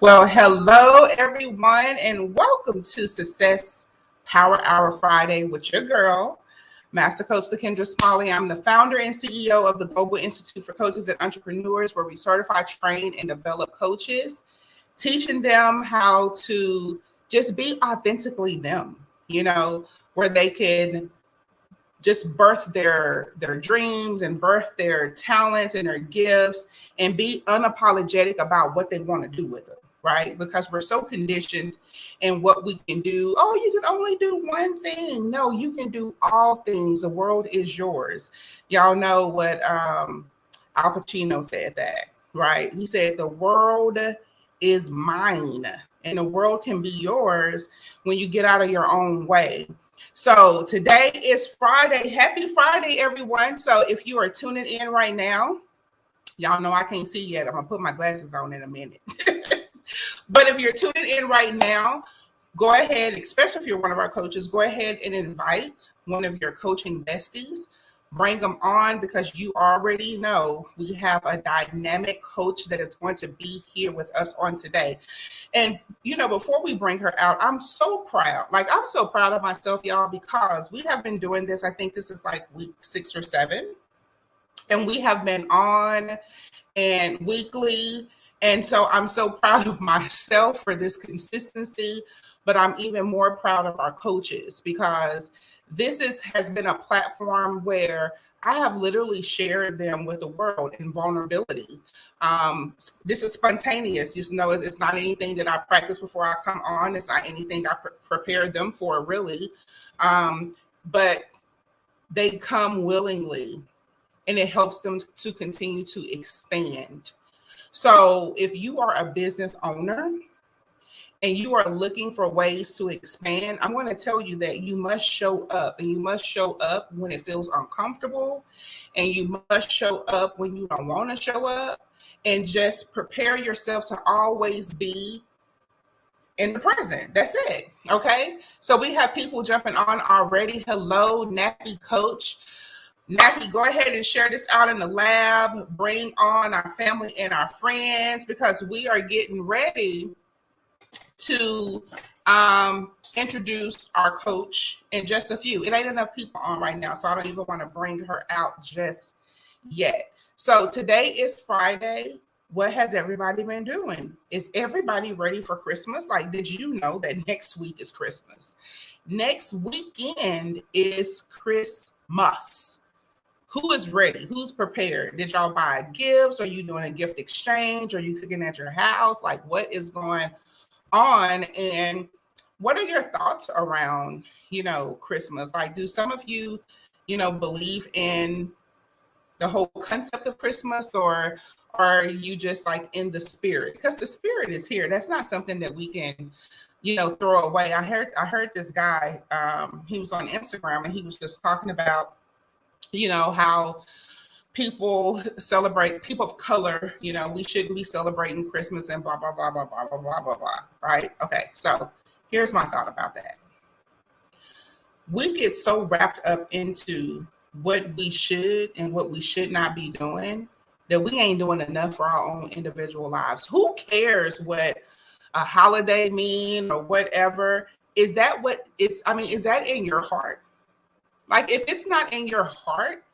Well, hello everyone, and welcome to Success Power Hour Friday with your girl, Master Coach LaKendra Smalley. I'm the founder and CEO of the Global Institute for Coaches and Entrepreneurs, where we certify, train, and develop coaches, teaching them how to just be authentically them, where they can just birth their dreams and birth their talents and their gifts and be unapologetic about what they want to do with them, right? Because we're so conditioned in what we can do. Oh, you can only do one thing. No, you can do all things. The world is yours. Y'all know what Al Pacino said that, right? He said the world is mine and the world can be yours when you get out of your own way. So today is Friday. Happy Friday, everyone. So if you are tuning in right now, y'all know I can't see yet. I'm going to put my glasses on in a minute. But if you're tuning in right now, go ahead, especially if you're one of our coaches, go ahead and invite one of your coaching besties. Bring them on because you already know we have a dynamic coach that is going to be here with us on today. And, before we bring her out, I'm so proud. I'm so proud of myself, y'all, because we have been doing this. I think this is like week 6 or 7. And we have been on and weekly. And so I'm so proud of myself for this consistency, but I'm even more proud of our coaches because this has been a platform where I have literally shared them with the world in vulnerability. This is spontaneous. It's not anything that I practice before I come on. It's not anything I prepare them for, really. But they come willingly, and it helps them to continue to expand. So if you are a business owner and you are looking for ways to expand, I'm going to tell you that you must show up, and you must show up when it feels uncomfortable, and you must show up when you don't want to show up, and just prepare yourself to always be in the present. That's it. Okay. So we have people jumping on already. Hello, Nappy Coach. Nappy, go ahead and share this out in the lab. Bring on our family and our friends because we are getting ready to introduce our coach in just a few. It ain't enough people on right now, so I don't even want to bring her out just yet. So today is Friday. What has everybody been doing? Is everybody ready for Christmas? Did you know that next week is Christmas? Next weekend is Christmas. Who is ready? Who's prepared? Did y'all buy gifts? Are you doing a gift exchange? Are you cooking at your house? What is going on? And what are your thoughts around, Christmas? Do some of you, believe in the whole concept of Christmas, or are you just in the spirit? Because the spirit is here. That's not something that we can, throw away. I heard this guy, he was on Instagram and he was just talking about, how people celebrate, people of color, we shouldn't be celebrating Christmas and blah, blah, blah, blah, blah, blah, blah, blah, blah, right? Okay, so here's my thought about that. We get so wrapped up into what we should and what we should not be doing that we ain't doing enough for our own individual lives. Who cares what a holiday mean or whatever? Is that is that in your heart? If it's not in your heart,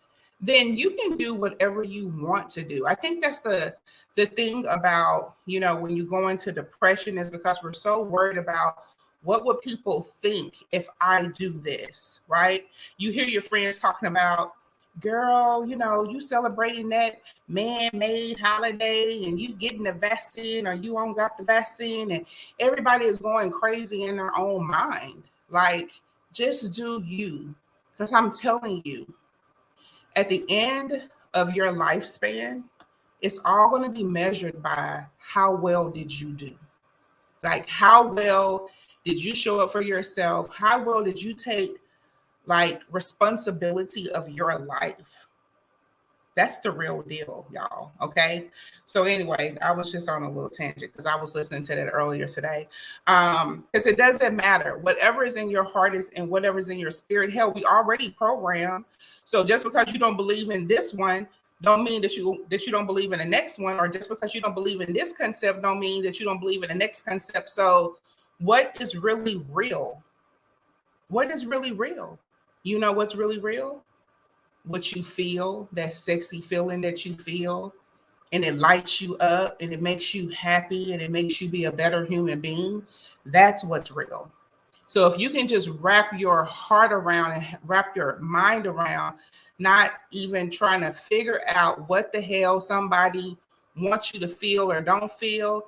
then you can do whatever you want to do. I think that's the thing about, when you go into depression, is because we're so worried about what would people think if I do this, right? You hear your friends talking about, girl, you celebrating that man-made holiday and you getting the vaccine or you don't got the vaccine, and everybody is going crazy in their own mind. Just do you. Because I'm telling you, at the end of your lifespan, it's all going to be measured by how well did you do? How well did you show up for yourself? How well did you take responsibility of your life? That's the real deal, y'all. Okay. So anyway, I was just on a little tangent because I was listening to that earlier today. Because it doesn't matter. Whatever is in your heart is, and whatever is in your spirit. Hell, we already programmed. So just because you don't believe in this one, don't mean that you don't believe in the next one, or just because you don't believe in this concept don't mean that you don't believe in the next concept. So what is really real? What is really real? You know what's really real? What you feel, that sexy feeling that you feel, and it lights you up and it makes you happy and it makes you be a better human being. That's what's real. So if you can just wrap your heart around and wrap your mind around, not even trying to figure out what the hell somebody wants you to feel or don't feel,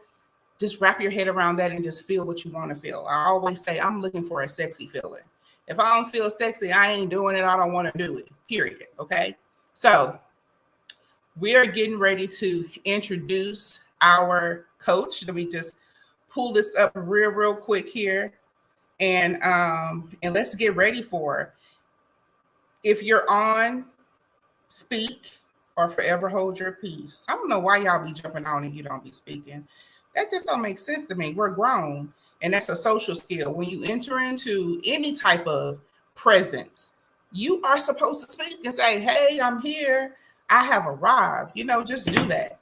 just wrap your head around that and just feel what you want to feel. I always say, I'm looking for a sexy feeling. If I don't feel sexy, I ain't doing it. I don't want to do it, period. Okay. So we are getting ready to introduce our coach. Let me just pull this up real quick here, and let's get ready for her. If you're on, speak or forever hold your peace. I don't know why y'all be jumping on and you don't be speaking. That just don't make sense to me. We're grown, and that's a social skill. When you enter into any type of presence, you are supposed to speak and say, hey, I'm here. I have arrived. Just do that.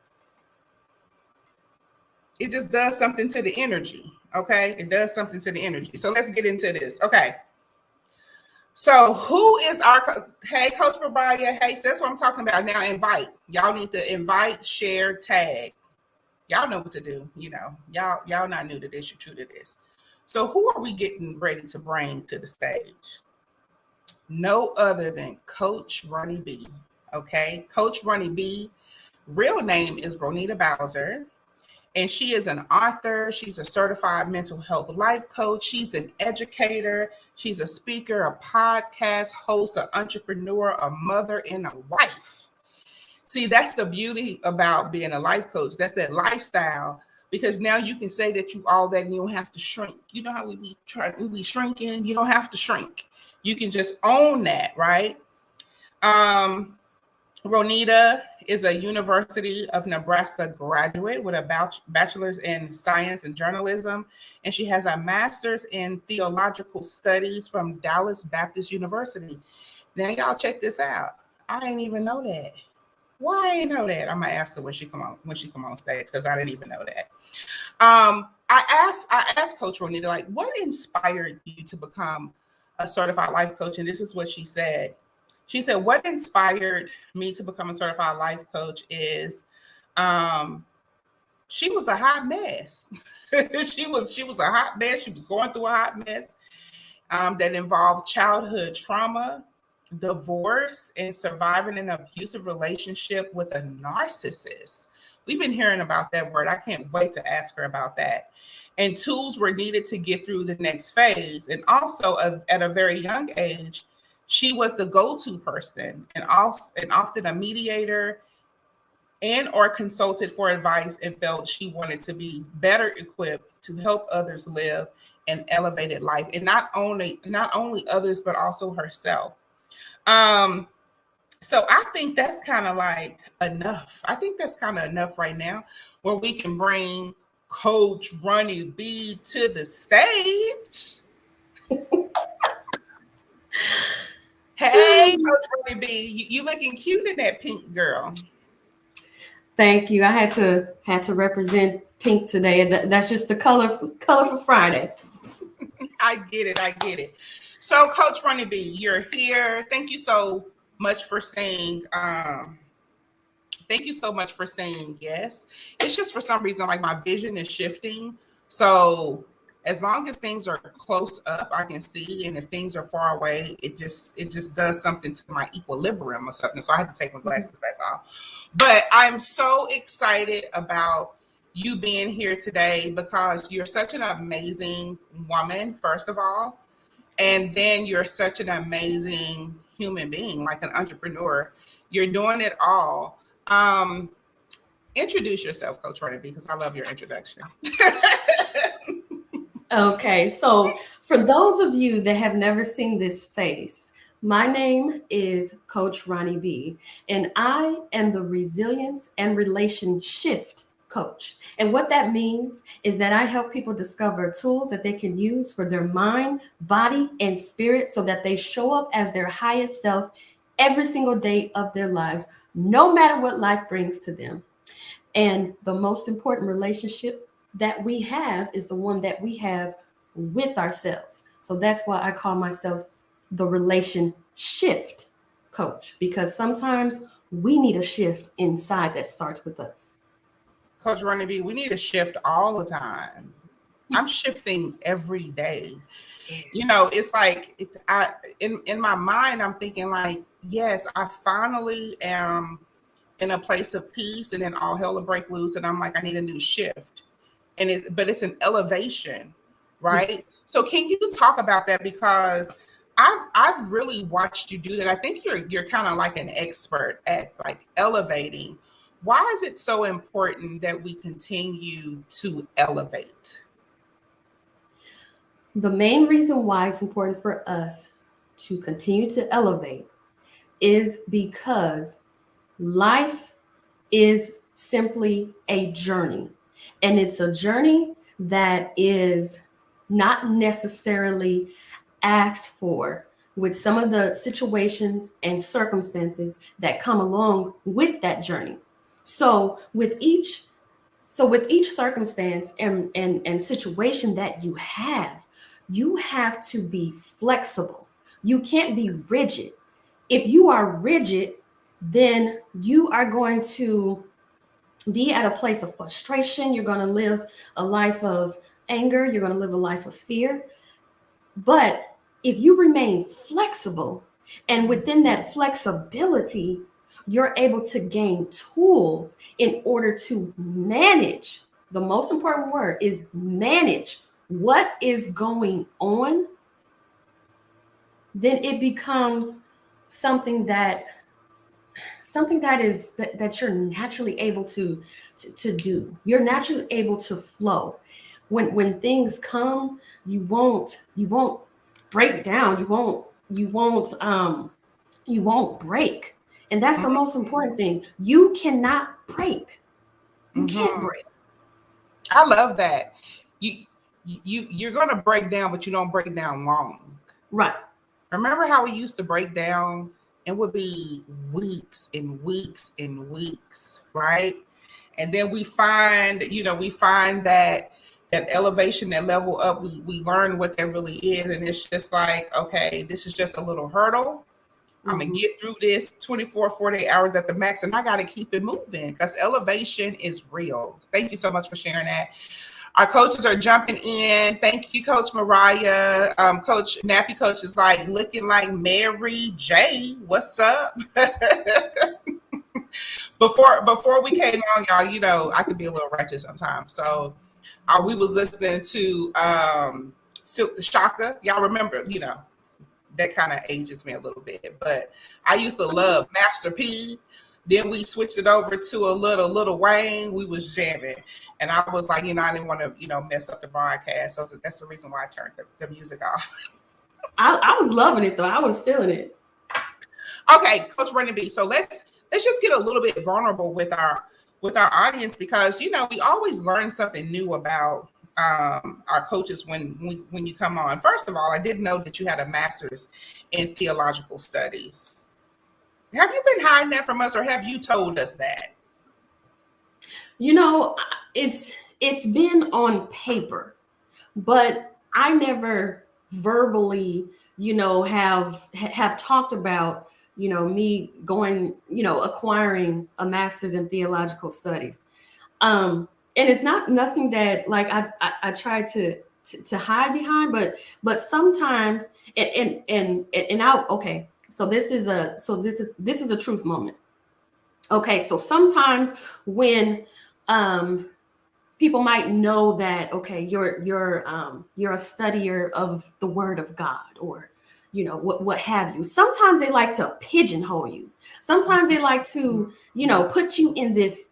It just does something to the energy. Okay. It does something to the energy. So let's get into this. Okay. So who is our, hey, Coach Mariah, hey, so that's what I'm talking about now. Invite. Y'all need to invite, share, tag. Y'all know what to do. Y'all not new to this. You're true to this. So who are we getting ready to bring to the stage? No other than Coach Ronnie B. Okay. Coach Ronnie B. Real name is Ronita Bowser. And she is an author. She's a certified mental health life coach. She's an educator. She's a speaker, a podcast host, an entrepreneur, a mother, and a wife. See, that's the beauty about being a life coach. That's that lifestyle, because now you can say that you all that and you don't have to shrink. You know how we be shrinking? You don't have to shrink. You can just own that, right? Ronita is a University of Nebraska graduate with a bachelor's in science and journalism, and she has a master's in theological studies from Dallas Baptist University. Now, y'all check this out. I didn't even know that. Why I didn't know that? I'm gonna ask her when she come on stage, because I didn't even know that. I asked Coach Ronita, like, what inspired you to become a certified life coach? And this is what she said. She said, what inspired me to become a certified life coach is she was a hot mess. she was a hot mess. She was going through a hot mess that involved childhood trauma, divorce, and surviving an abusive relationship with a narcissist. We've been hearing about that word. I can't wait to ask her about that. And tools were needed to get through the next phase. And also at a very young age, she was the go-to person and often a mediator and or consulted for advice, and felt she wanted to be better equipped to help others live an elevated life. And not only others, but also herself. So I think that's kind of like enough. I think that's kind of enough right now, where we can bring Coach Ronnie B to the stage. Hey, Coach Ronnie B, you looking cute in that pink, girl. Thank you. I had to represent pink today. That's just the color for Friday. I get it. So, Coach Ronnie B, you're here. Thank you so much for saying. Thank you so much for saying yes. It's just for some reason, like, my vision is shifting. So as long as things are close up, I can see, and if things are far away, it just does something to my equilibrium or something. So I had to take my glasses back off. But I'm so excited about you being here today, because you're such an amazing woman, first of all, and then you're such an amazing human being, like an entrepreneur. You're doing it all. Introduce yourself, Coach Ronnie, because I love your introduction. Okay, so for those of you that have never seen this face, my name is Coach Ronnie B, and I am the Resilience and Relation Shift Coach. And what that means is that I help people discover tools that they can use for their mind, body, and spirit, so that they show up as their highest self every single day of their lives, no matter what life brings to them. And the most important relationship that we have is the one that we have with ourselves. So that's why I call myself the relation shift coach, because sometimes we need a shift inside that starts with us. Coach Ronnie B, we need a shift all the time. I'm shifting every day. You know, it's like in my mind, I'm thinking like, yes, I finally am in a place of peace, and then all hell will break loose, and I'm like, I need a new shift, but it's an elevation, right? Yes. So can you talk about that, because I've really watched you do that. I think you're kind of like an expert at like elevating. Why is it so important that we continue to elevate? The main reason why it's important for us to continue to elevate is because life is simply a journey. And it's a journey that is not necessarily asked for, with some of the situations and circumstances that come along with that journey. So with each circumstance and situation that you have to be flexible. You can't be rigid. If you are rigid, then you are going to be at a place of frustration. You're going to live a life of anger. You're going to live a life of fear. But if you remain flexible, and within that flexibility, you're able to gain tools in order to manage. The most important word is manage what is going on. Then it becomes something that that you're naturally able to do. You're naturally able to flow. When things come, you won't break down. You won't break. And that's the most important thing. You cannot break. You can't Mm-hmm. break. I love that. You you're gonna break down, but you don't break down long. Right. Remember how we used to break down and would be weeks and weeks and weeks, right? And then we find that elevation, that level up, we learn what that really is. And it's just like, okay, this is just a little hurdle. I'm gonna Mm-hmm. get through this 24, 48 hours at the max, and I gotta keep it moving because elevation is real. Thank you so much for sharing that. Our coaches are jumping in. Thank you, Coach Mariah. Coach Nappy Coach is like looking like Mary J. What's up? Before we came on, y'all, I could be a little ratchet sometimes. So we was listening to Silk the Shaka. Y'all remember, that kind of ages me a little bit. But I used to love Master P. Then we switched it over to a little Wayne. We was jamming. And I was like, I didn't want to, mess up the broadcast. So that's the reason why I turned the music off. I was loving it though. I was feeling it. Okay, Coach Brandon B. So let's just get a little bit vulnerable with our audience, because we always learn something new about our coaches when you come on. First of all, I didn't know that you had a master's in theological studies. Have you been hiding that from us, or have you told us that? It's been on paper, but I never verbally, have talked about, me going, acquiring a master's in theological studies. And it's nothing that like I try to hide behind, but sometimes and out. Okay, so this is a truth moment. Okay, so sometimes when people might know that, okay, you're a studier of the Word of God, or what have you. Sometimes they like to pigeonhole you. Sometimes they like to put you in this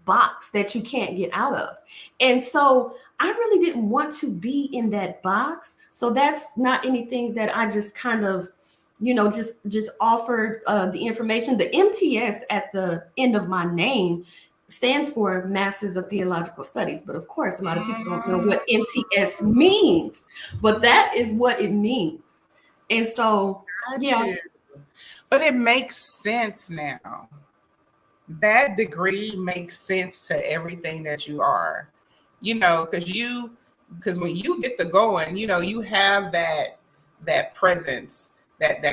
box that you can't get out of. And so I really didn't want to be in that box. So that's not anything that I just kind of just offered the information. The MTS at the end of my name stands for Masters of Theological Studies. But of course, a lot of people don't know what MTS means, but that is what it means. And so, Got yeah. you. But it makes sense now. that degree makes sense to everything that you are, because when you get to going, you have that presence that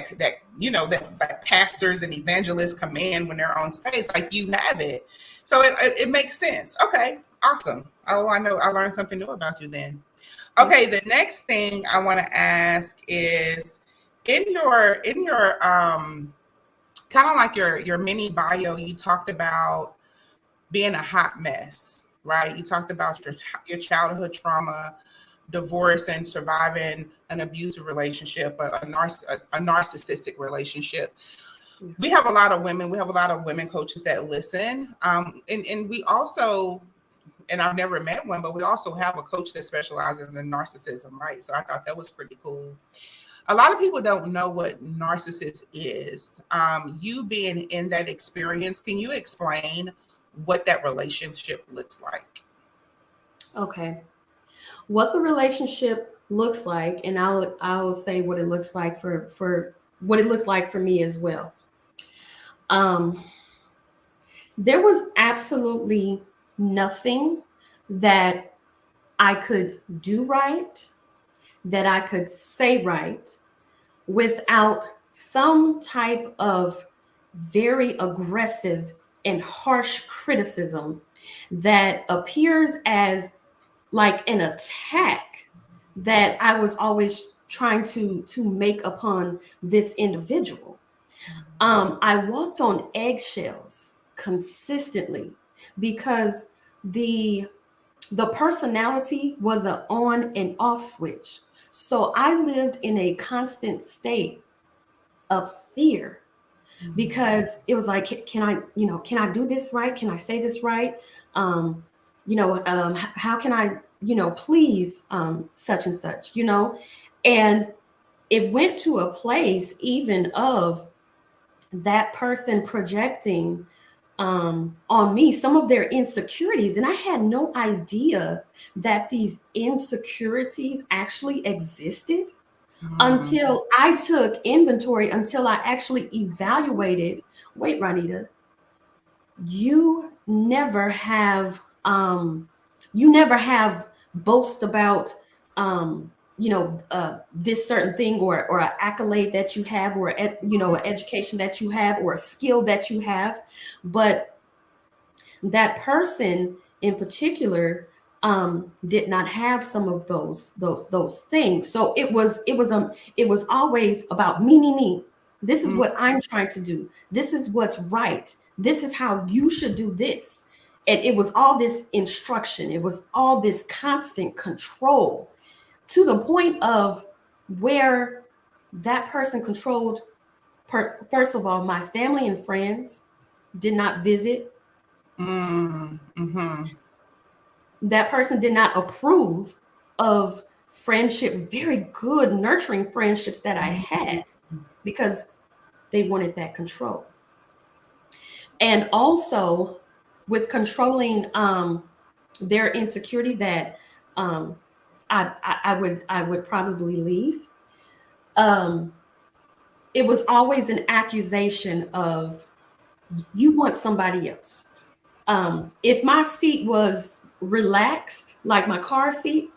pastors and evangelists command when they're on stage, like you have it. So it makes sense. Okay, awesome. Oh, I know I learned something new about you then. Okay, the next thing I want to ask is in your kind of like your mini bio, you talked about being a hot mess, right? You talked about your childhood trauma, divorce, and surviving an abusive relationship, a narcissistic relationship. We have a lot of women. We have a lot of women coaches that listen, and we also. And I've never met one, but we also have a coach that specializes in narcissism, right? So I thought that was pretty cool. A lot of people don't know what narcissist is. You being in that experience, can you explain what that relationship looks like? Okay. What the relationship looks like, and I'll say what it looks like for what it looked like for me as well. Um, there was absolutely nothing that I could do right, that I could say right, without some type of very aggressive and harsh criticism that appears as like an attack that I was always trying to make upon this individual. I walked on eggshells consistently because the the personality was an on and off switch. So I lived in a constant state of fear because it was like, can I, can I do this right? Can I say this right? How can I, please, such and such, and it went to a place even of that person projecting on me some of their insecurities. And I had no idea that these insecurities actually existed until I took inventory, until I actually evaluated. Wait, Ranita, you never have you never have boast about this certain thing, or an accolade that you have, or an education that you have, or a skill that you have, but that person in particular did not have some of those things. So it was always about me. This is what I'm trying to do. This is what's right. This is how you should do this. And it was all this instruction. It was all this constant control, to the point of where that person controlled, first of all, my family and friends did not visit. That person did not approve of friendships, very good, nurturing friendships that I had, because they wanted that control. And also with controlling their insecurity that I would probably leave. It was always an accusation of, you want somebody else. If my seat was relaxed, like my car seat,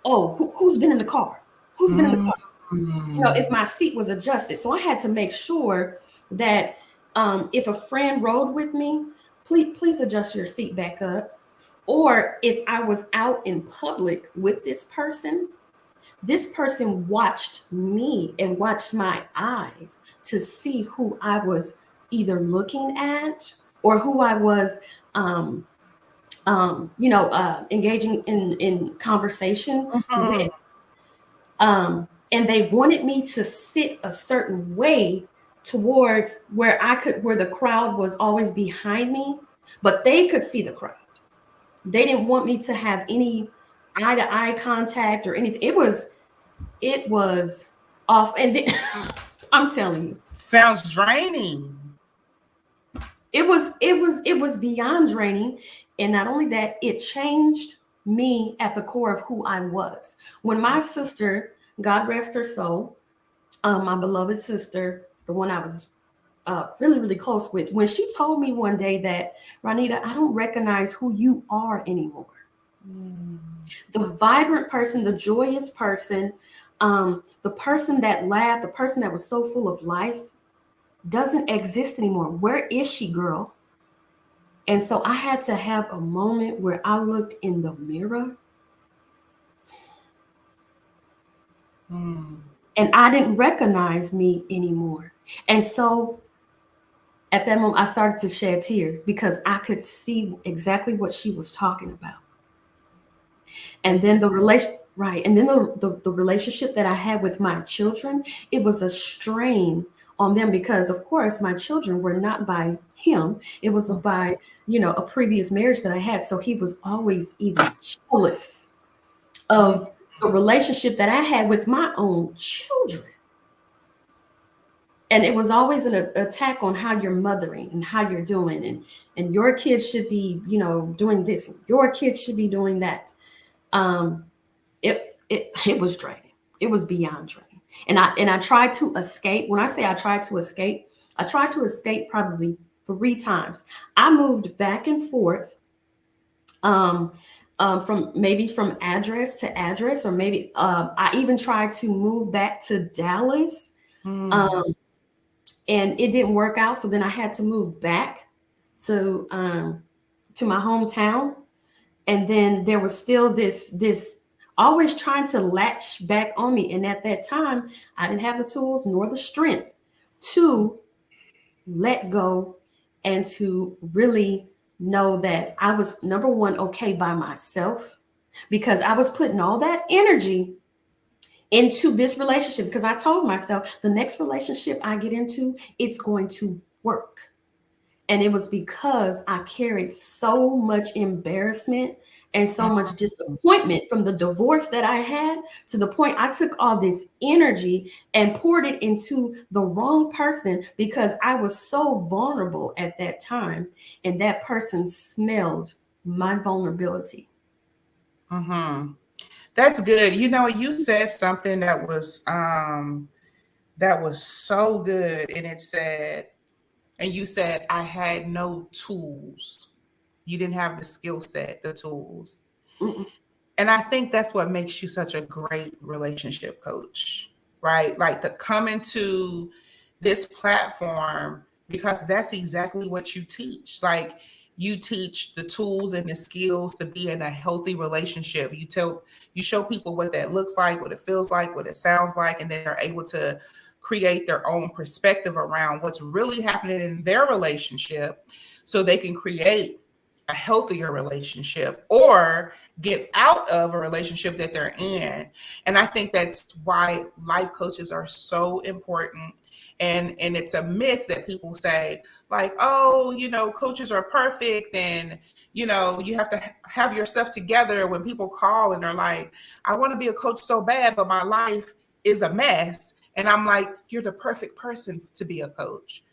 oh, who's been in the car? Who's been in the car? If my seat was adjusted. So I had to make sure that if a friend rode with me, please adjust your seat back up. Or if I was out in public with this person watched me and watched my eyes to see who I was either looking at, or who I was engaging in conversation with. And they wanted me to sit a certain way towards where the crowd was always behind me, but they could see the crowd. They didn't want me to have any eye to eye contact or anything. It was off. And I'm telling you, Sounds draining. it was beyond draining. And not only that, it changed me at the core of who I was. When my sister, God rest her soul, my beloved sister, the one I was really, really close with, when she told me one day that, Ronita, I don't recognize who you are anymore. The vibrant person, the joyous person, the person that laughed, the person that was so full of life doesn't exist anymore. Where is she, girl? And so I had to have a moment where I looked in the mirror and I didn't recognize me anymore. And so at that moment, I started to shed tears because I could see exactly what she was talking about. And then the relation, right, and then the relationship that I had with my children, it was a strain on them because, of course, my children were not by him. It was by, a previous marriage that I had. So he was always even jealous of the relationship that I had with my own children. And it was always an attack on how you're mothering and how you're doing, and your kids should be, doing this, and your kids should be doing that. Um, it was draining. It was beyond draining. And I tried to escape. When I say I tried to escape probably 3 times. I moved back and forth, from address to address, or maybe I even tried to move back to Dallas. And it didn't work out. So then I had to move back to my hometown. And then there was still this always trying to latch back on me. And at that time, I didn't have the tools nor the strength to let go and to really know that I was, number one, okay by myself, because I was putting all that energy into this relationship, because I told myself the next relationship I get into, it's going to work. And it was because I carried so much embarrassment and so much disappointment from the divorce that I had, to the point I took all this energy and poured it into the wrong person, because I was so vulnerable at that time. And that person smelled my vulnerability. That's good. You said something that was so good, and you said I had no tools. You didn't have the skill set, the tools. Mm-mm. And I think that's what makes you such a great relationship coach, right? Like, to come into this platform, because that's exactly what you teach. Like, you teach the tools and the skills to be in a healthy relationship. You show people what that looks like, what it feels like, what it sounds like, and then they're able to create their own perspective around what's really happening in their relationship, so they can create a healthier relationship or get out of a relationship that they're in. And I think that's why life coaches are so important. And it's a myth that people say, like, oh, coaches are perfect, and you have to have your stuff together. When people call and they're like, I want to be a coach so bad, but my life is a mess. And I'm like, you're the perfect person to be a coach,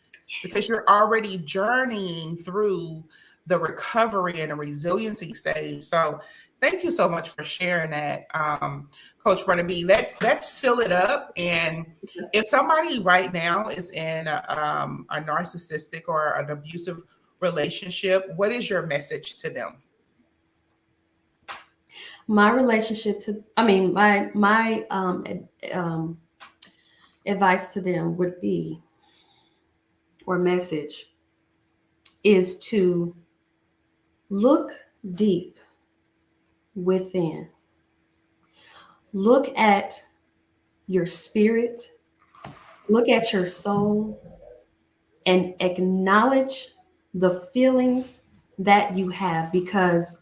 because you're already journeying through the recovery and the resiliency stage. So thank you so much for sharing that, Coach Brenda B. Let's seal it up. And if somebody right now is in a narcissistic or an abusive relationship, what is your message to them? My relationship to, I mean, my advice to them would be, or message, is to look deep within. Look at your spirit, look at your soul, and acknowledge the feelings that you have, because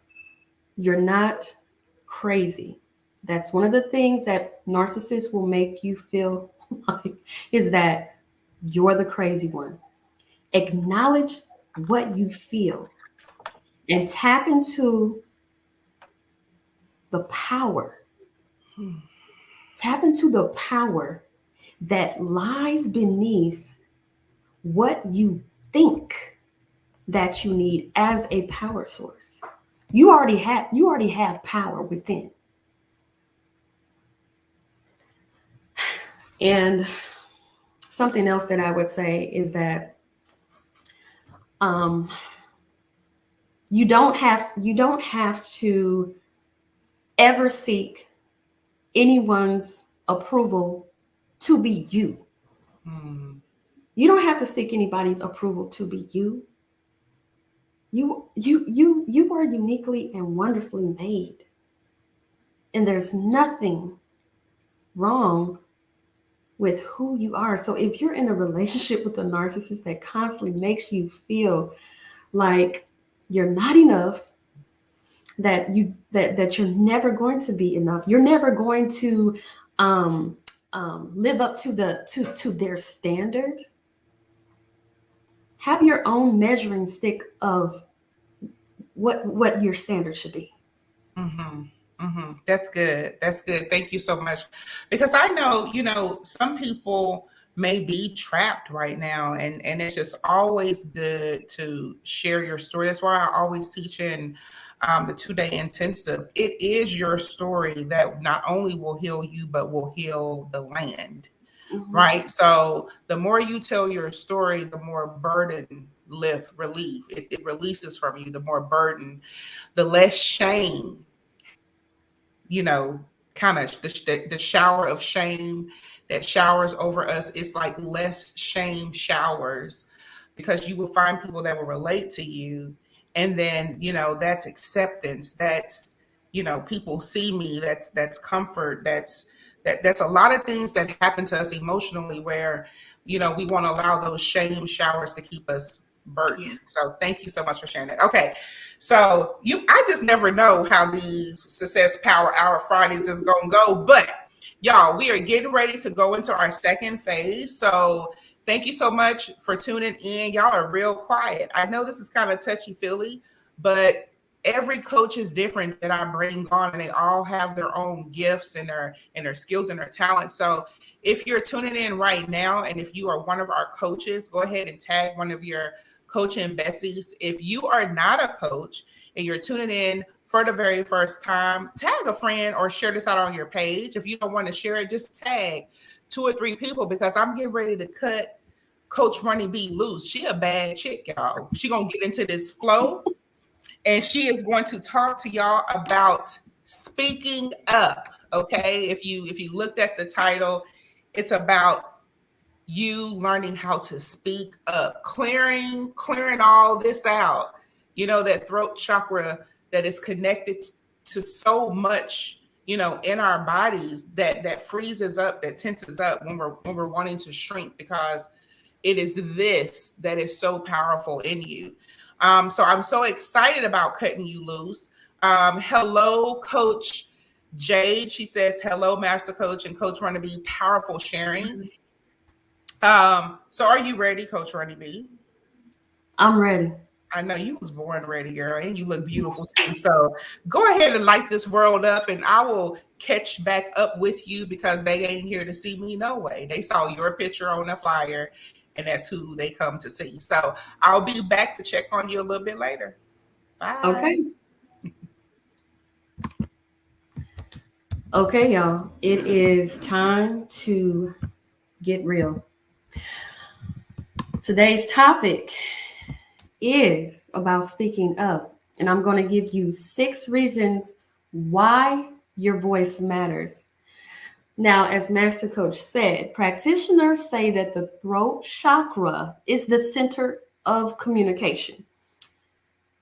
you're not crazy. That's one of the things that narcissists will make you feel like, is that you're the crazy one. Acknowledge what you feel and tap into the power. Tap into the power that lies beneath what you think that you need as a power source. You already have power within. And something else that I would say is that Um, you don't have to ever seek anyone's approval to be you. Mm, You don't have to seek anybody's approval to be you. You are uniquely and wonderfully made. And there's nothing wrong with who you are. So if you're in a relationship with a narcissist that constantly makes you feel like you're not enough, that you're never going to be enough, you're never going to um, live up to to their standard, have your own measuring stick of what your standard should be. mm-hmm. Mm-hmm. That's good. That's good. Thank you so much. Because I know, some people may be trapped right now, and it's just always good to share your story. That's why I always teach in the 2-day intensive. It is your story that not only will heal you, but will heal the land. Mhm. Right. So the more you tell your story, the more burden relief it releases from you, the more burden, the less shame, you know, kind of the shower of shame that showers over us. It's like less shame showers, because you will find people that will relate to you. And then, that's acceptance. That's, people see me. That's comfort. That's a lot of things that happen to us emotionally where, we want to allow those shame showers to keep us Yeah. burdened. So thank you so much for sharing that. Okay. So I just never know how these Success Power Hour Fridays is gonna go, but y'all, we are getting ready to go into our second phase. So thank you so much for tuning in. Y'all are real quiet. I know this is kind of touchy feely, but every coach is different that I bring on, and they all have their own gifts and their skills and their talents. So if you're tuning in right now, and if you are one of our coaches, go ahead and tag one of your coaching besties. If you are not a coach and you're tuning in for the very first time, tag a friend or share this out on your page. If you don't want to share it, just tag 2 or 3 people, because I'm getting ready to cut Coach Ronnie B loose. She a bad chick, y'all. She gonna get into this flow, and she is going to talk to y'all about speaking up. Okay, if you looked at the title, it's about you learning how to speak up, clearing all this out. That throat chakra that is connected to so much, in our bodies, that freezes up, that tenses up when we're wanting to shrink, because it is this that is so powerful in you. So I'm so excited about cutting you loose. Hello, Coach Jade. She says, hello, Master Coach and Coach Runner B. Powerful sharing. So are you ready, Coach Ronnie B? I'm ready. I know you was born ready, girl, and you look beautiful too. So go ahead and light this world up, and I will catch back up with you, because they ain't here to see me no way. They saw your picture on the flyer, and that's who they come to see. So I'll be back to check on you a little bit later. Bye. Okay. Okay, y'all. It is time to get real. Today's topic is about speaking up, and I'm going to give you 6 reasons why your voice matters. Now, as Master Coach said, practitioners say that the throat chakra is the center of communication,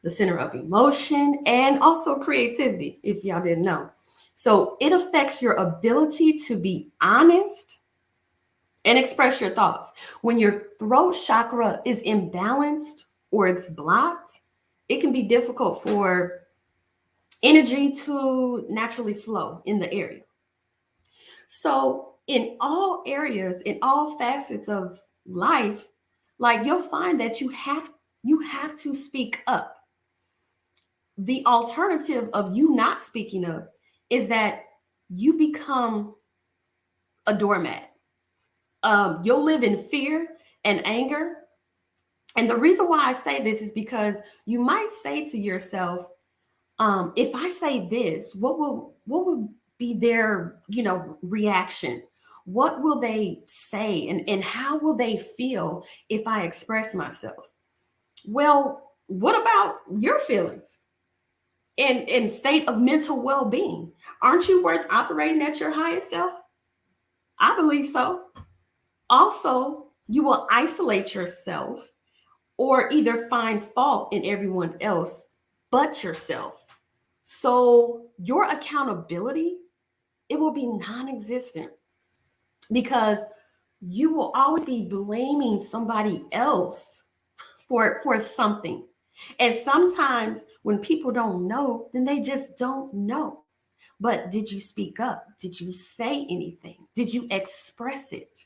the center of emotion, and also creativity, if y'all didn't know. So it affects your ability to be honest and express your thoughts. When your throat chakra is imbalanced or it's blocked, it can be difficult for energy to naturally flow in the area. So, in all areas, in all facets of life, like you'll find that you have to speak up. The alternative of you not speaking up is that you become a doormat. You'll live in fear and anger. And the reason why I say this is because you might say to yourself, if I say this, what will be their reaction? What will they say, and how will they feel if I express myself? Well, what about your feelings and state of mental well-being? Aren't you worth operating at your highest self? I believe so. Also, you will isolate yourself or either find fault in everyone else but yourself. So your accountability, it will be non-existent because you will always be blaming somebody else for something. And sometimes when people don't know, then they just don't know. But did you speak up? Did you say anything? Did you express it?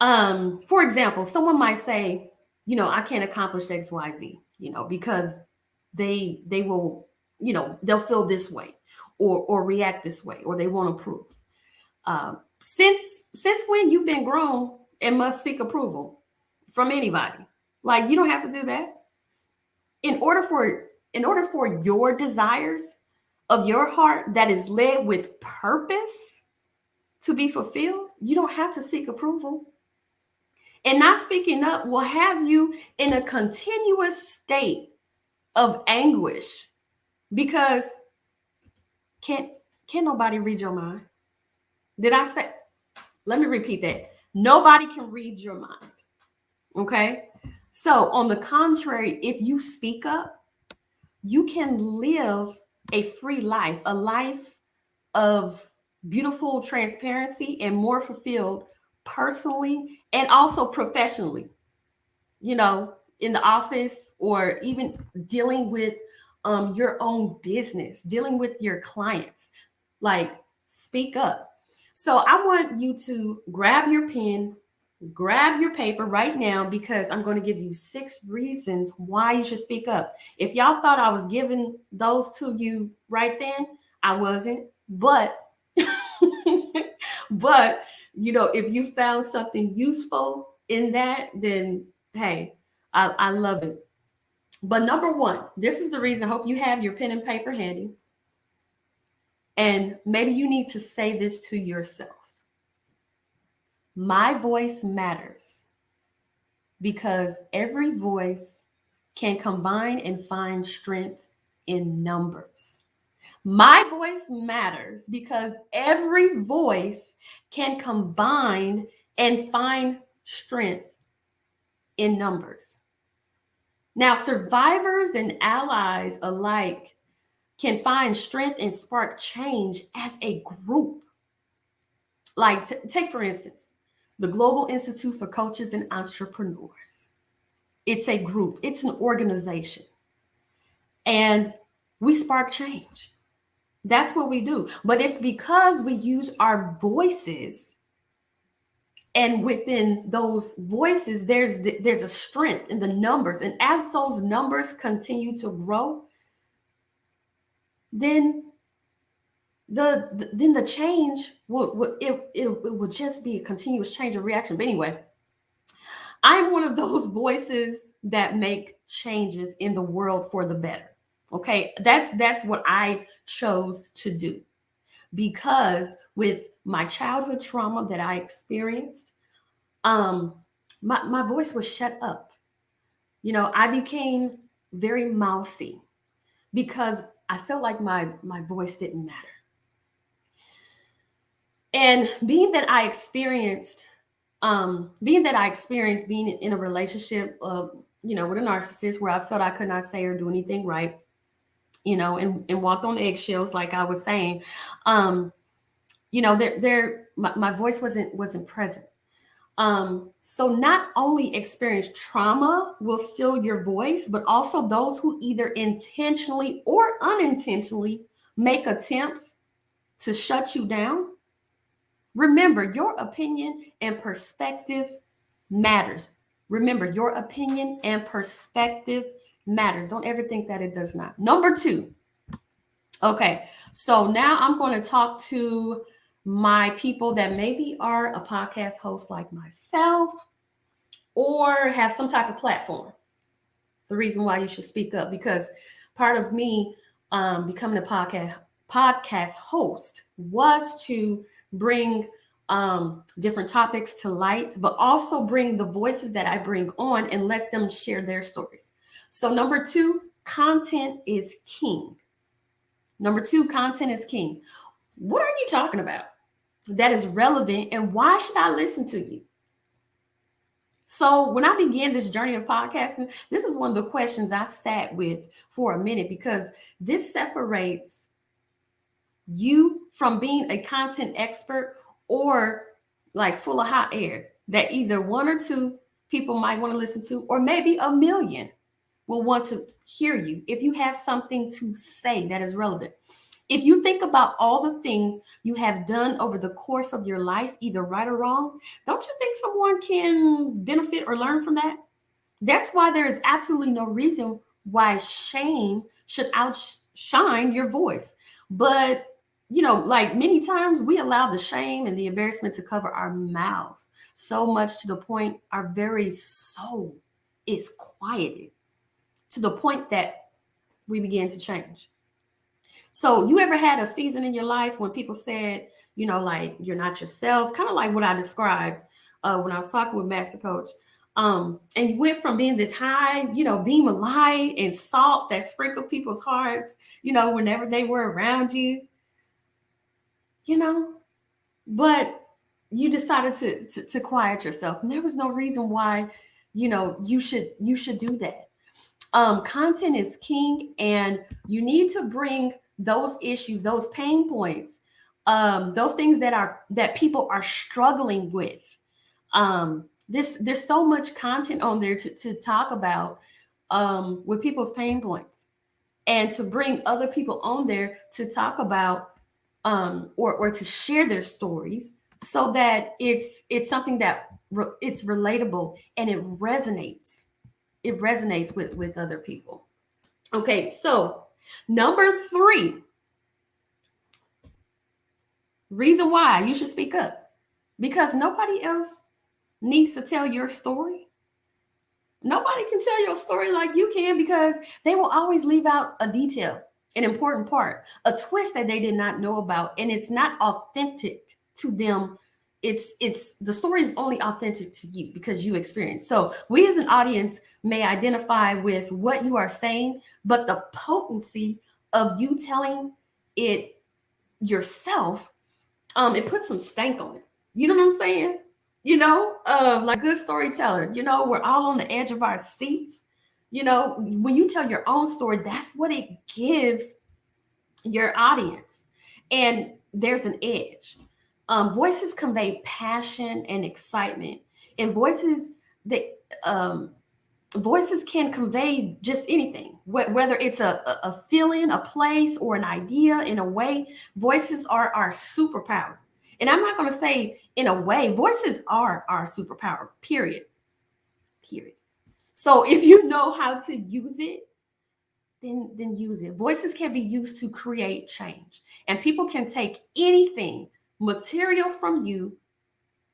For example, someone might say, I can't accomplish XYZ, because they will, they'll feel this way or react this way, or they won't approve. Since when you've been grown and must seek approval from anybody? Like, you don't have to do that. In order for your desires of your heart that is led with purpose to be fulfilled, you don't have to seek approval. And not speaking up will have you in a continuous state of anguish because can't nobody read your mind. Did I say? Let me repeat that. Nobody can read your mind. Okay? So, on the contrary, if you speak up, you can live a free life, a life of beautiful transparency and more fulfilled personally and also professionally, in the office or even dealing with your own business, dealing with your clients. Like, speak up. So I want you to grab your pen, grab your paper right now, because I'm going to give you 6 reasons why you should speak up. If y'all thought I was giving those to you right then, I wasn't. But but if you found something useful in that, then hey, I love it. But number 1, this is the reason. I hope you have your pen and paper handy. And maybe you need to say this to yourself. My voice matters because every voice can combine and find strength in numbers. My voice matters because every voice can combine and find strength in numbers. Now, survivors and allies alike can find strength and spark change as a group. Like, take for instance, the Global Institute for Coaches and Entrepreneurs. It's a group, it's an organization, and we spark change. That's what we do. But it's because we use our voices, and within those voices, there's a strength in the numbers. And as those numbers continue to grow, then the change will just be a continuous change of reaction. But anyway, I'm one of those voices that make changes in the world for the better. Okay, that's what I chose to do, because with my childhood trauma that I experienced, my voice was shut up. I became very mousy because I felt like my voice didn't matter. And being that I experienced being in a relationship, with a narcissist where I felt I could not say or do anything right, and walked on eggshells, like I was saying, my voice wasn't present. So not only experience trauma will steal your voice, but also those who either intentionally or unintentionally make attempts to shut you down. Remember, your opinion and perspective matters. Remember, your opinion and perspective matters. Don't ever think that it does not. Number 2. Okay, so now I'm going to talk to my people that maybe are a podcast host like myself or have some type of platform. The reason why you should speak up, because part of me becoming a podcast host was to bring different topics to light, but also bring the voices that I bring on and let them share their stories. So, number two, content is king. Number two, content is king. What are you talking about that is relevant, and why should I listen to you? So when I began this journey of podcasting, this is one of the questions I sat with for a minute, because this separates you from being a content expert or like full of hot air that either one or two people might want to listen to, or maybe a million will want to hear you if you have something to say that is relevant. If you think about all the things you have done over the course of your life, either right or wrong, don't you think someone can benefit or learn from that? That's why there is absolutely no reason why shame should outshine your voice. But, like many times we allow the shame and the embarrassment to cover our mouths so much to the point our very soul is quieted, to the point that we begin to change. So you ever had a season in your life when people said, like you're not yourself, kind of like what I described when I was talking with Master Coach. And you went from being this high, beam of light and salt that sprinkled people's hearts, whenever they were around you, but you decided to quiet yourself. And there was no reason why, you should do that. Content is king, and you need to bring those issues, those pain points, those things that people are struggling with. There's so much content on there to talk about with people's pain points, and to bring other people on there to talk about or to share their stories, so that it's something that it's relatable and it resonates. It resonates with other people. Okay, so number 3, reason why you should speak up, because nobody else needs to tell your story. Nobody can tell your story like you can, because they will always leave out a detail, an important part, a twist that they did not know about, and it's not authentic to them. It's the story is only authentic to you because you experienced. So we as an audience may identify with what you are saying, but the potency of you telling it yourself, it puts some stank on it. You know what I'm saying? Like good storyteller, we're all on the edge of our seats. When you tell your own story, that's what it gives your audience. And there's an edge. Voices convey passion and excitement, and voices can convey just anything, whether it's a feeling, a place, or an idea. In a way, voices are our superpower. And I'm not going to say in a way, voices are our superpower, period. So if you know how to use it, then use it. Voices can be used to create change, and people can take anything material from you,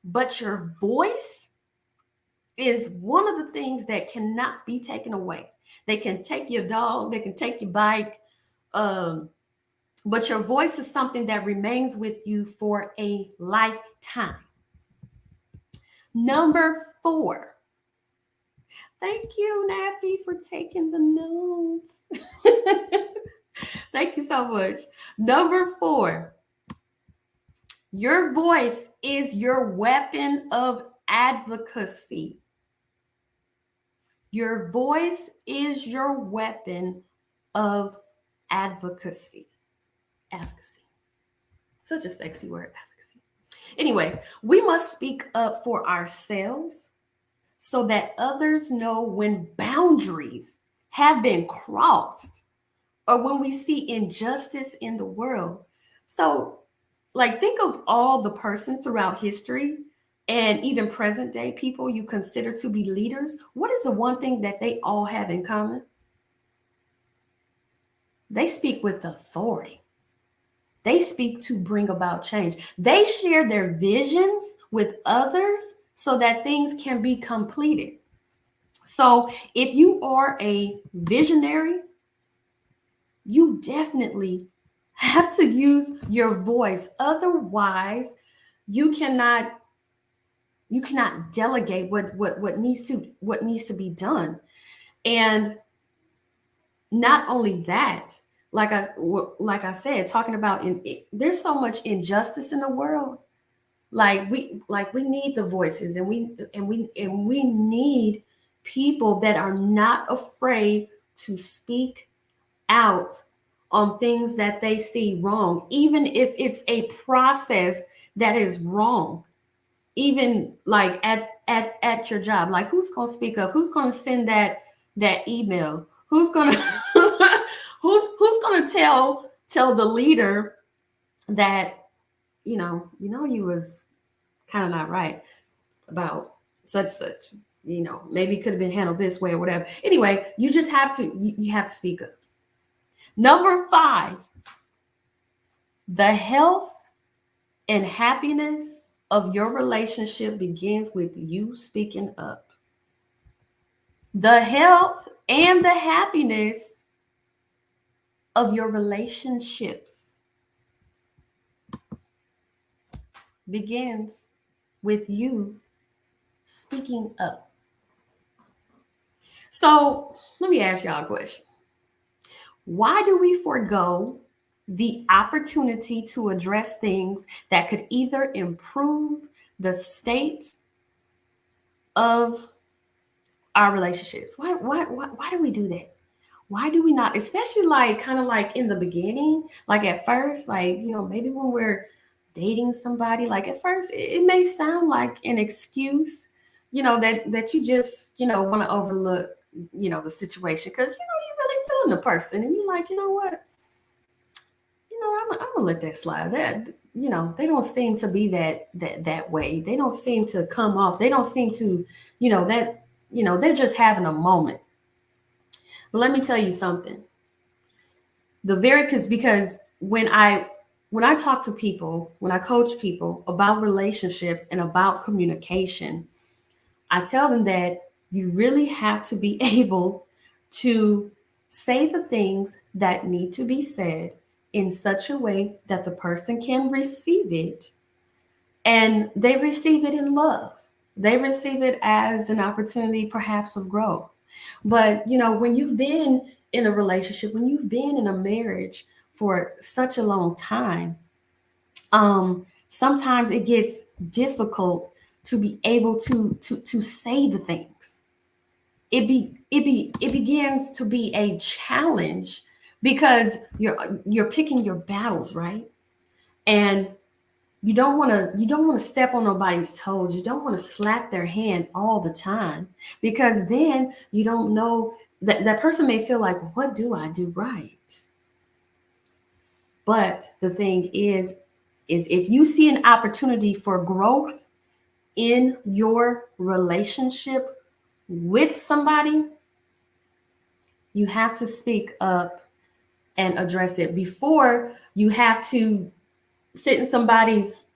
but your voice is one of the things that cannot be taken away. They can take your dog, they can take your bike, but your voice is something that remains with you for a lifetime. Number 4. Thank you, Nappy, for taking the notes. Thank you so much. Number 4. Your voice is your weapon of advocacy. Your voice is your weapon of advocacy. Advocacy. Such a sexy word, advocacy. Anyway, we must speak up for ourselves so that others know when boundaries have been crossed, or when we see injustice in the world. So, think of all the persons throughout history and even present day people you consider to be leaders. What is the one thing that they all have in common? They speak with authority. They speak to bring about change. They share their visions with others so that things can be completed. So if you are a visionary, you definitely have to use your voice. Otherwise, you cannot delegate what needs to be done. And not only that, like I said, talking about there's so much injustice in the world. We need the voices, and we need people that are not afraid to speak out on things that they see wrong, even if it's a process that is wrong. Even like at your job, like, who's going to speak up? Who's going to send that email? Who's going to who's going to tell the leader that you was kind of not right about such, maybe it could have been handled this way or whatever. Anyway, you just have to you have to speak up. Number 5, the health and happiness of your relationship begins with you speaking up. The health and the happiness of your relationships begins with you speaking up. So let me ask y'all a question. Why do we forego the opportunity to address things that could either improve the state of our relationships? Why do we do that? Why do we not, especially kind of in the beginning, at first, maybe when we're dating somebody, at first it may sound like an excuse, that you just, want to overlook, the situation, because, you're really feeling the person, and you're like, you know what? I'm gonna let that slide. That they don't seem to be that way. They don't seem to come off. They don't seem to, they're just having a moment. But let me tell you something. Because when I talk to people, when I coach people about relationships and about communication, I tell them that you really have to be able to say the things that need to be said in such a way that the person can receive it, and they receive it in love. They receive it as an opportunity, perhaps, of growth. But, when you've been in a relationship, when you've been in a marriage for such a long time, sometimes it gets difficult to be able to say the things. It begins to be a challenge, because you're picking your battles, right? And you don't want to step on nobody's toes. You don't want to slap their hand all the time, because then you don't know that person may feel like, well, what do I do right? But the thing is if you see an opportunity for growth in your relationship with somebody, you have to speak up and address it before you have to sit in somebody's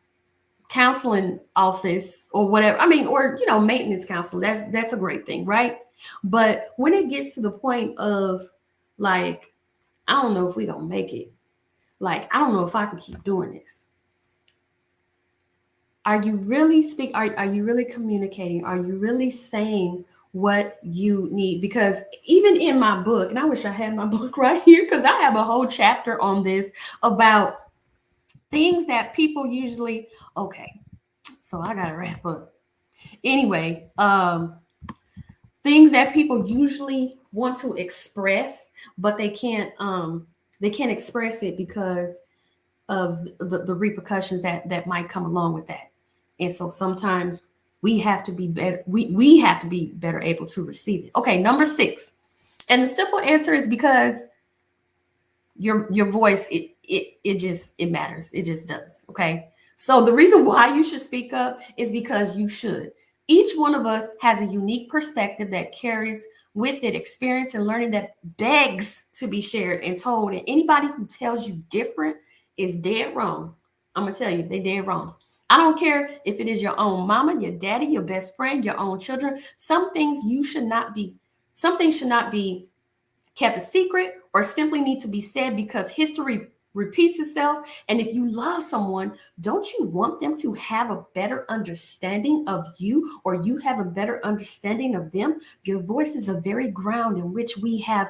counseling office or whatever. I mean, or, maintenance counseling. That's a great thing, right? But when it gets to the point of I don't know if we're going to make it. I don't know if I can keep doing this. Are you really are you really communicating? Are you really saying what you need? Because even in my book, and I wish I had my book right here, because I have a whole chapter on this about things that people usually, okay, so I gotta wrap up. Anyway, things that people usually want to express, but they can't express it because of the repercussions that might come along with that. And so sometimes we have to be better. We have to be better able to receive it. Okay, number 6. And the simple answer is because your voice, it matters. It just does. Okay. So the reason why you should speak up is because you should. Each one of us has a unique perspective that carries with it experience and learning that begs to be shared and told. And anybody who tells you different is dead wrong. I'm going to tell you, they're dead wrong. I don't care if it is your own mama, your daddy, your best friend, your own children. Some things should not be kept a secret or simply need to be said because history repeats itself. And if you love someone, don't you want them to have a better understanding of you, or you have a better understanding of them? Your voice is the very ground in which we have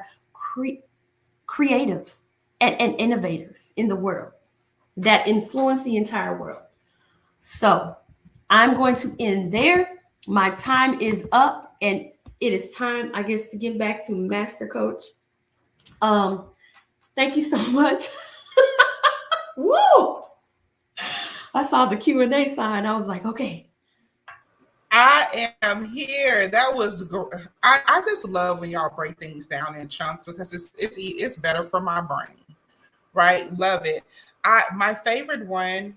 creatives and innovators in the world that influence the entire world. So I'm going to end there. My time is up, and it is time, I guess, to get back to Master Coach. Thank you so much. Woo! I saw the Q&A sign. I was like, okay. I am here. That was I just love when y'all break things down in chunks, because it's better for my brain, right? Love it. My favorite one,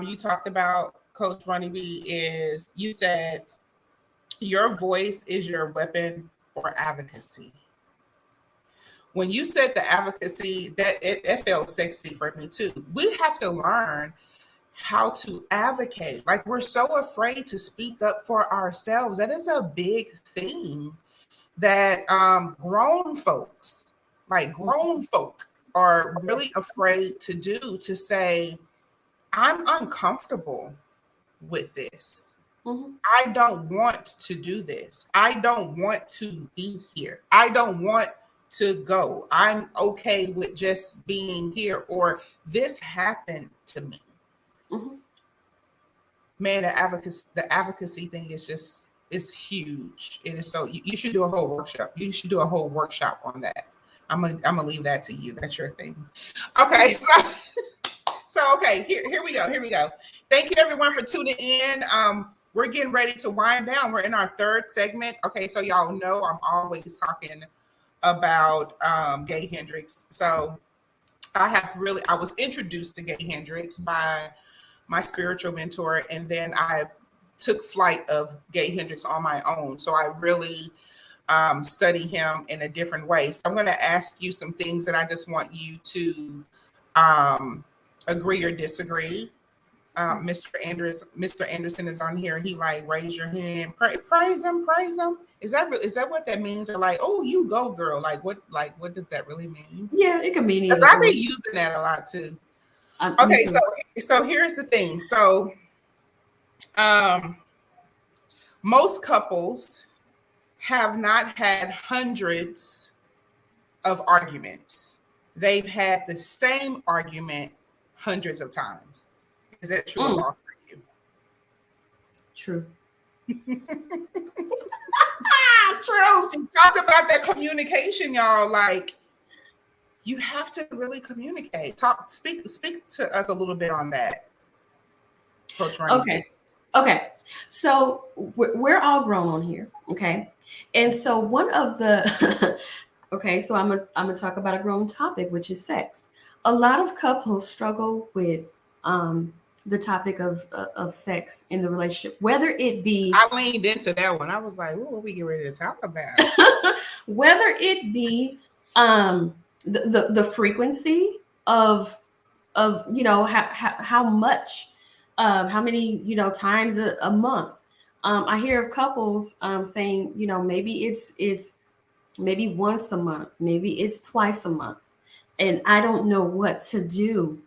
you talked about, Coach Ronnie B, is you said your voice is your weapon for advocacy. When you said the advocacy, that it felt sexy for me too. We have to learn how to advocate. Like, we're so afraid to speak up for ourselves. That is a big thing that grown folk are really afraid to do, to say, I'm uncomfortable with this. Mm-hmm. I don't want to do this. I don't want to be here. I don't want to go. I'm okay with just being here, or this happened to me. Mm-hmm. Man, the advocacy thing is huge. It is so, you should do a whole workshop. You should do a whole workshop on that. I'm gonna leave that to you. That's your thing. Okay, so okay, here we go. Thank you everyone for tuning in. We're getting ready to wind down. We're in our third segment. Okay, so y'all know I'm always talking about Gay Hendricks. So I was introduced to Gay Hendricks by my spiritual mentor, and then I took flight of Gay Hendricks on my own. So I really study him in a different way. So I'm going to ask you some things that I just want you to agree or disagree. Mr. Anderson is on here. He like, raise your hand, praise him. Is that what that means? Or like, oh, you go, girl. Like what does that really mean? Yeah, it can mean either. Because I've been using that a lot too. Okay, so here's the thing. So most couples have not had hundreds of arguments. They've had the same argument hundreds of times. Is that true or false for you? True. True. Talk about that communication, y'all. Like, you have to really communicate. Speak to us a little bit on that, Coach Ronnie. Okay. So we're all grown on here, okay? And so one of the okay, so I'm gonna talk about a grown topic, which is sex. A lot of couples struggle with the topic of sex in the relationship, whether it be, I leaned into that one. I was like, "Ooh, what we get ready to talk about?" Whether it be the frequency of how much, how many times a month. I hear of couples saying maybe it's maybe once a month, maybe it's twice a month, and I don't know what to do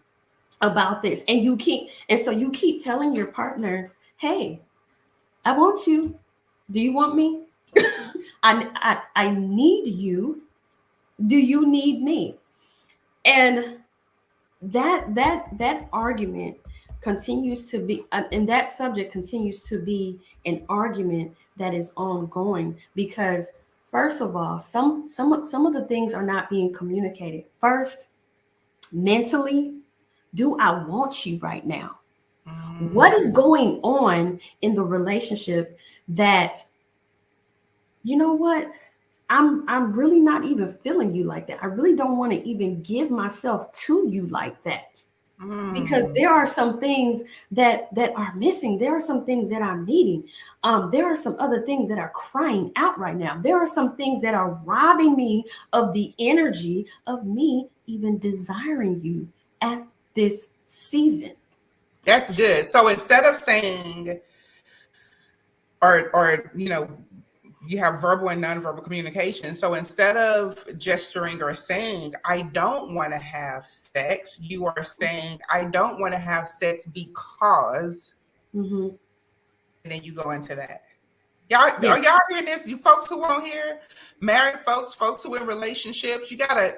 about this. And you keep telling your partner, hey, I want you. Do you want me? I need you. Do you need me? And that argument continues to be, and that subject continues to be an argument that is ongoing, because first of all, some of the things are not being communicated. First, mentally, do I want you right now? What is going on in the relationship that, you know what, I'm really not even feeling you like that. I really don't want to even give myself to you like that. Because there are some things that are missing. There are some things that I'm needing. There are some other things that are crying out right now. There are some things that are robbing me of the energy of me even desiring you at this season. That's good. So instead of saying, or you have verbal and nonverbal communication. So instead of gesturing or saying, I don't want to have sex, you are saying, I don't want to have sex because, Mm-hmm. and then you go into that. Y'all, Yeah. are y'all hearing this? You folks who on here, married folks, folks who in relationships, you gotta,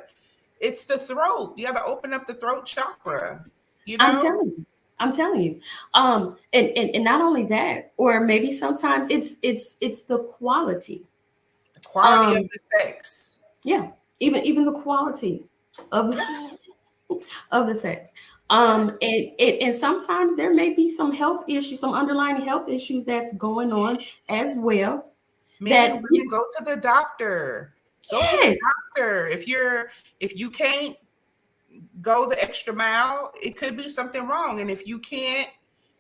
it's the throat. You gotta open up the throat chakra, you I'm know? telling you. I'm telling you. And not only that, or maybe sometimes it's the quality. The quality of Um, the sex. yeah, even the quality of of the sex. And sometimes there may be some health issues, some underlying health issues that's going on as well. Men and That women, go to the doctor. Go to the yes, doctor. If you can't go the extra mile, it could be something wrong. And if you can't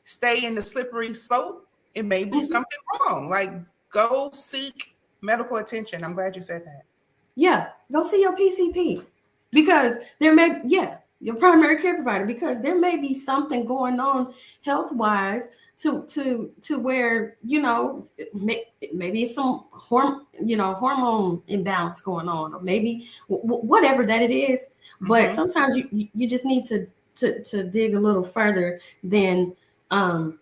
stay in the slippery slope, it may be mhm, something wrong. Like, go seek medical attention. I'm glad you said that. yeah, go see your PCP because there may your primary care provider because there may be something going on health wise to where maybe it's some hormone imbalance going on, or maybe whatever that it is. But Mm-hmm. sometimes you just need to dig a little further than um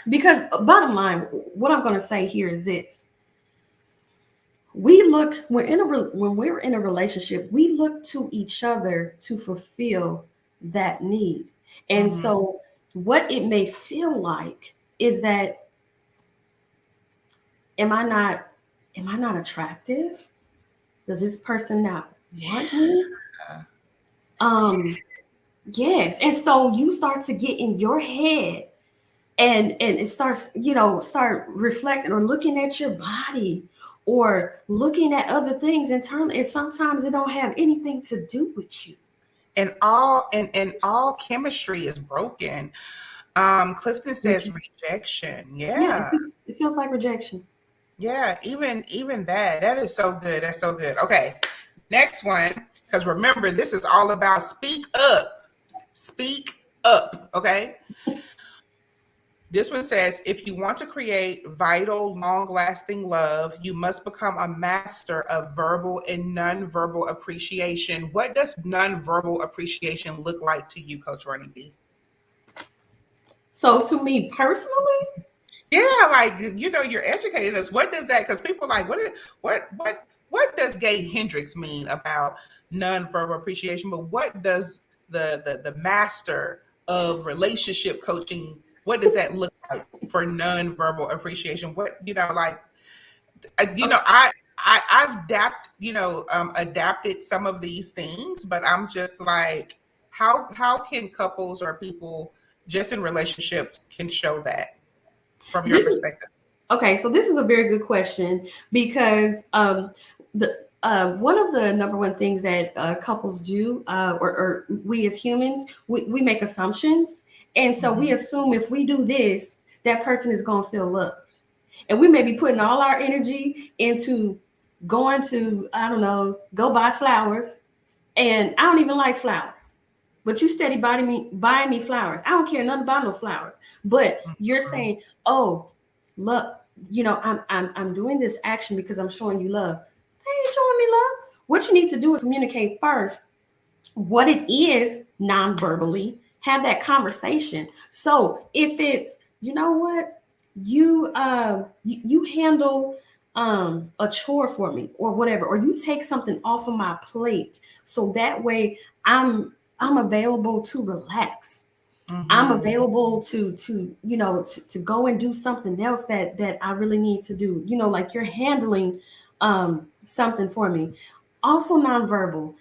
because bottom line, what I'm going to say here is this: when we're in a relationship, we look to each other to fulfill that need. And Mm-hmm. so what it may feel like is that, am I not attractive? Does this person not want me? um yes. And so you start to get in your head, and it starts, start reflecting or looking at your body or looking at other things internally, and sometimes it don't have anything to do with you. And all chemistry is broken. Clifton says Rejection. rejection. Yeah, Yeah. it feels like rejection. Yeah, even that is so good. That's so good. Okay. Next one, because remember, this is all about speak up. Speak up. Okay. This one says, if you want to create vital, long lasting love, you must become a master of verbal and nonverbal appreciation. What does nonverbal appreciation look like to you, Coach Ronnie B? So to me personally, Yeah, like, you're educating us. What does that? Because people are like, what does Gay Hendricks mean about nonverbal appreciation? But what does the master of relationship coaching? What does that look like for nonverbal appreciation? What like, you oh, know, I've adapted some of these things, but I'm just like, how can couples or people just in relationships can show that from your this is perspective? okay. So this is a very good question because the one of the number one things that couples do, or we as humans, we make assumptions, and so we Mhm. assume if we do this, that person is going to feel loved, and we may be putting all our energy into going to, I don't know, go buy flowers, and I don't even like flowers. But you steady buying me flowers. I don't care nothing about no flowers. But you're Mhm. saying, oh, look, I'm doing this action because I'm showing you love. They ain't showing me love. What you need to do is communicate first what it is non-verbally, have that conversation. So if it's, you know what, you handle a chore for me or whatever, or you take something off of my plate, so that way I'm available to relax. I'm Mhm. available to go and do something else that I really need to do. Like you're handling something for me. Also nonverbal.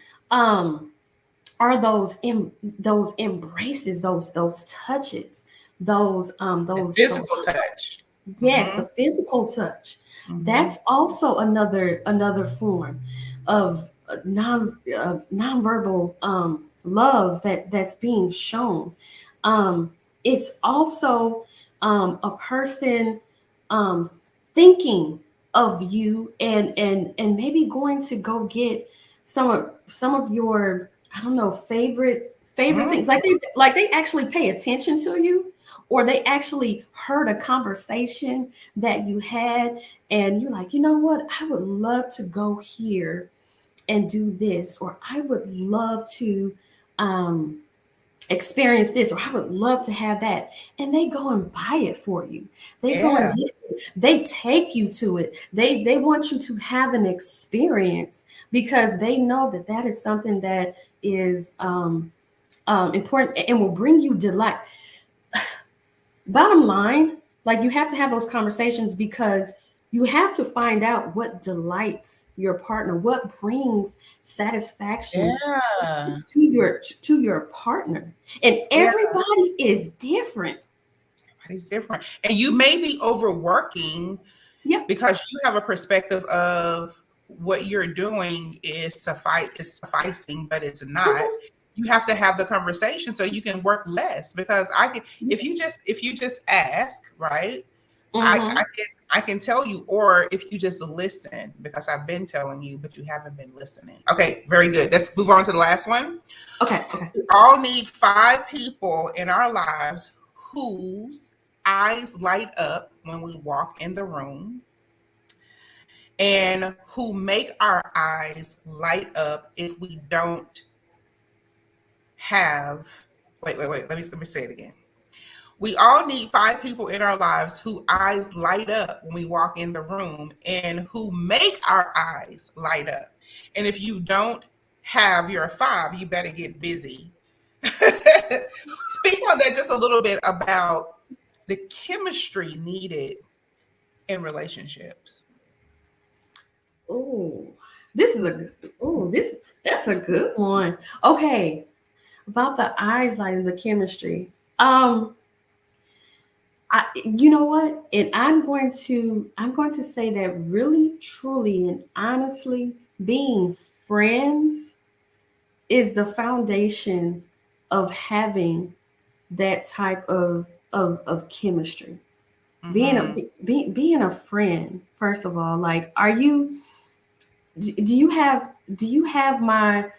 Are those embraces, those touches, The those physical touch. yes, Mhm. the physical touch. Mhm. That's also another form of nonverbal love that's being shown. It's also a person um, thinking of you, and maybe going to go get some of your, I don't know, favorite favorite things. Like they actually pay attention to you, or they actually heard a conversation that you had, and you're like, you know what? I would love to go here and do this, or I would love to um, experience this, or I would love to have that. And they go and buy it for you. They go and Yeah. get it. They take you to it. They want you to have an experience because they know that that is something that is important and will bring you delight. Bottom line, like you have to have those conversations because you have to find out what delights your partner, what brings satisfaction Yeah. to your partner. And Yeah. everybody is different. Everybody's different. And you may be overworking Yep. because you have a perspective of what you're doing is sufficing, but it's not. You have to have the conversation so you can work less because I can if you just ask, right? Mm-hmm. I can tell you, or if you just listen, because I've been telling you, but you haven't been listening. Okay, very good. Let's move on to the last one. Okay. Okay. We all need 5 people in our lives whose eyes light up when we walk in the room and who make our eyes light up if we don't have. Wait. Let me say it again. We all need 5 people in our lives whose eyes light up when we walk in the room and who make our eyes light up. And if you don't have your 5, you better get busy. Speak on that just a little bit about the chemistry needed in relationships. Oh, this is a this that's a good one. Okay, about the eyes lighting the chemistry. You know what? And I'm going to say that really, truly, and honestly, being friends is the foundation of having that type of chemistry. Mm-hmm. Being a friend, first of all, like, are you? Do you have my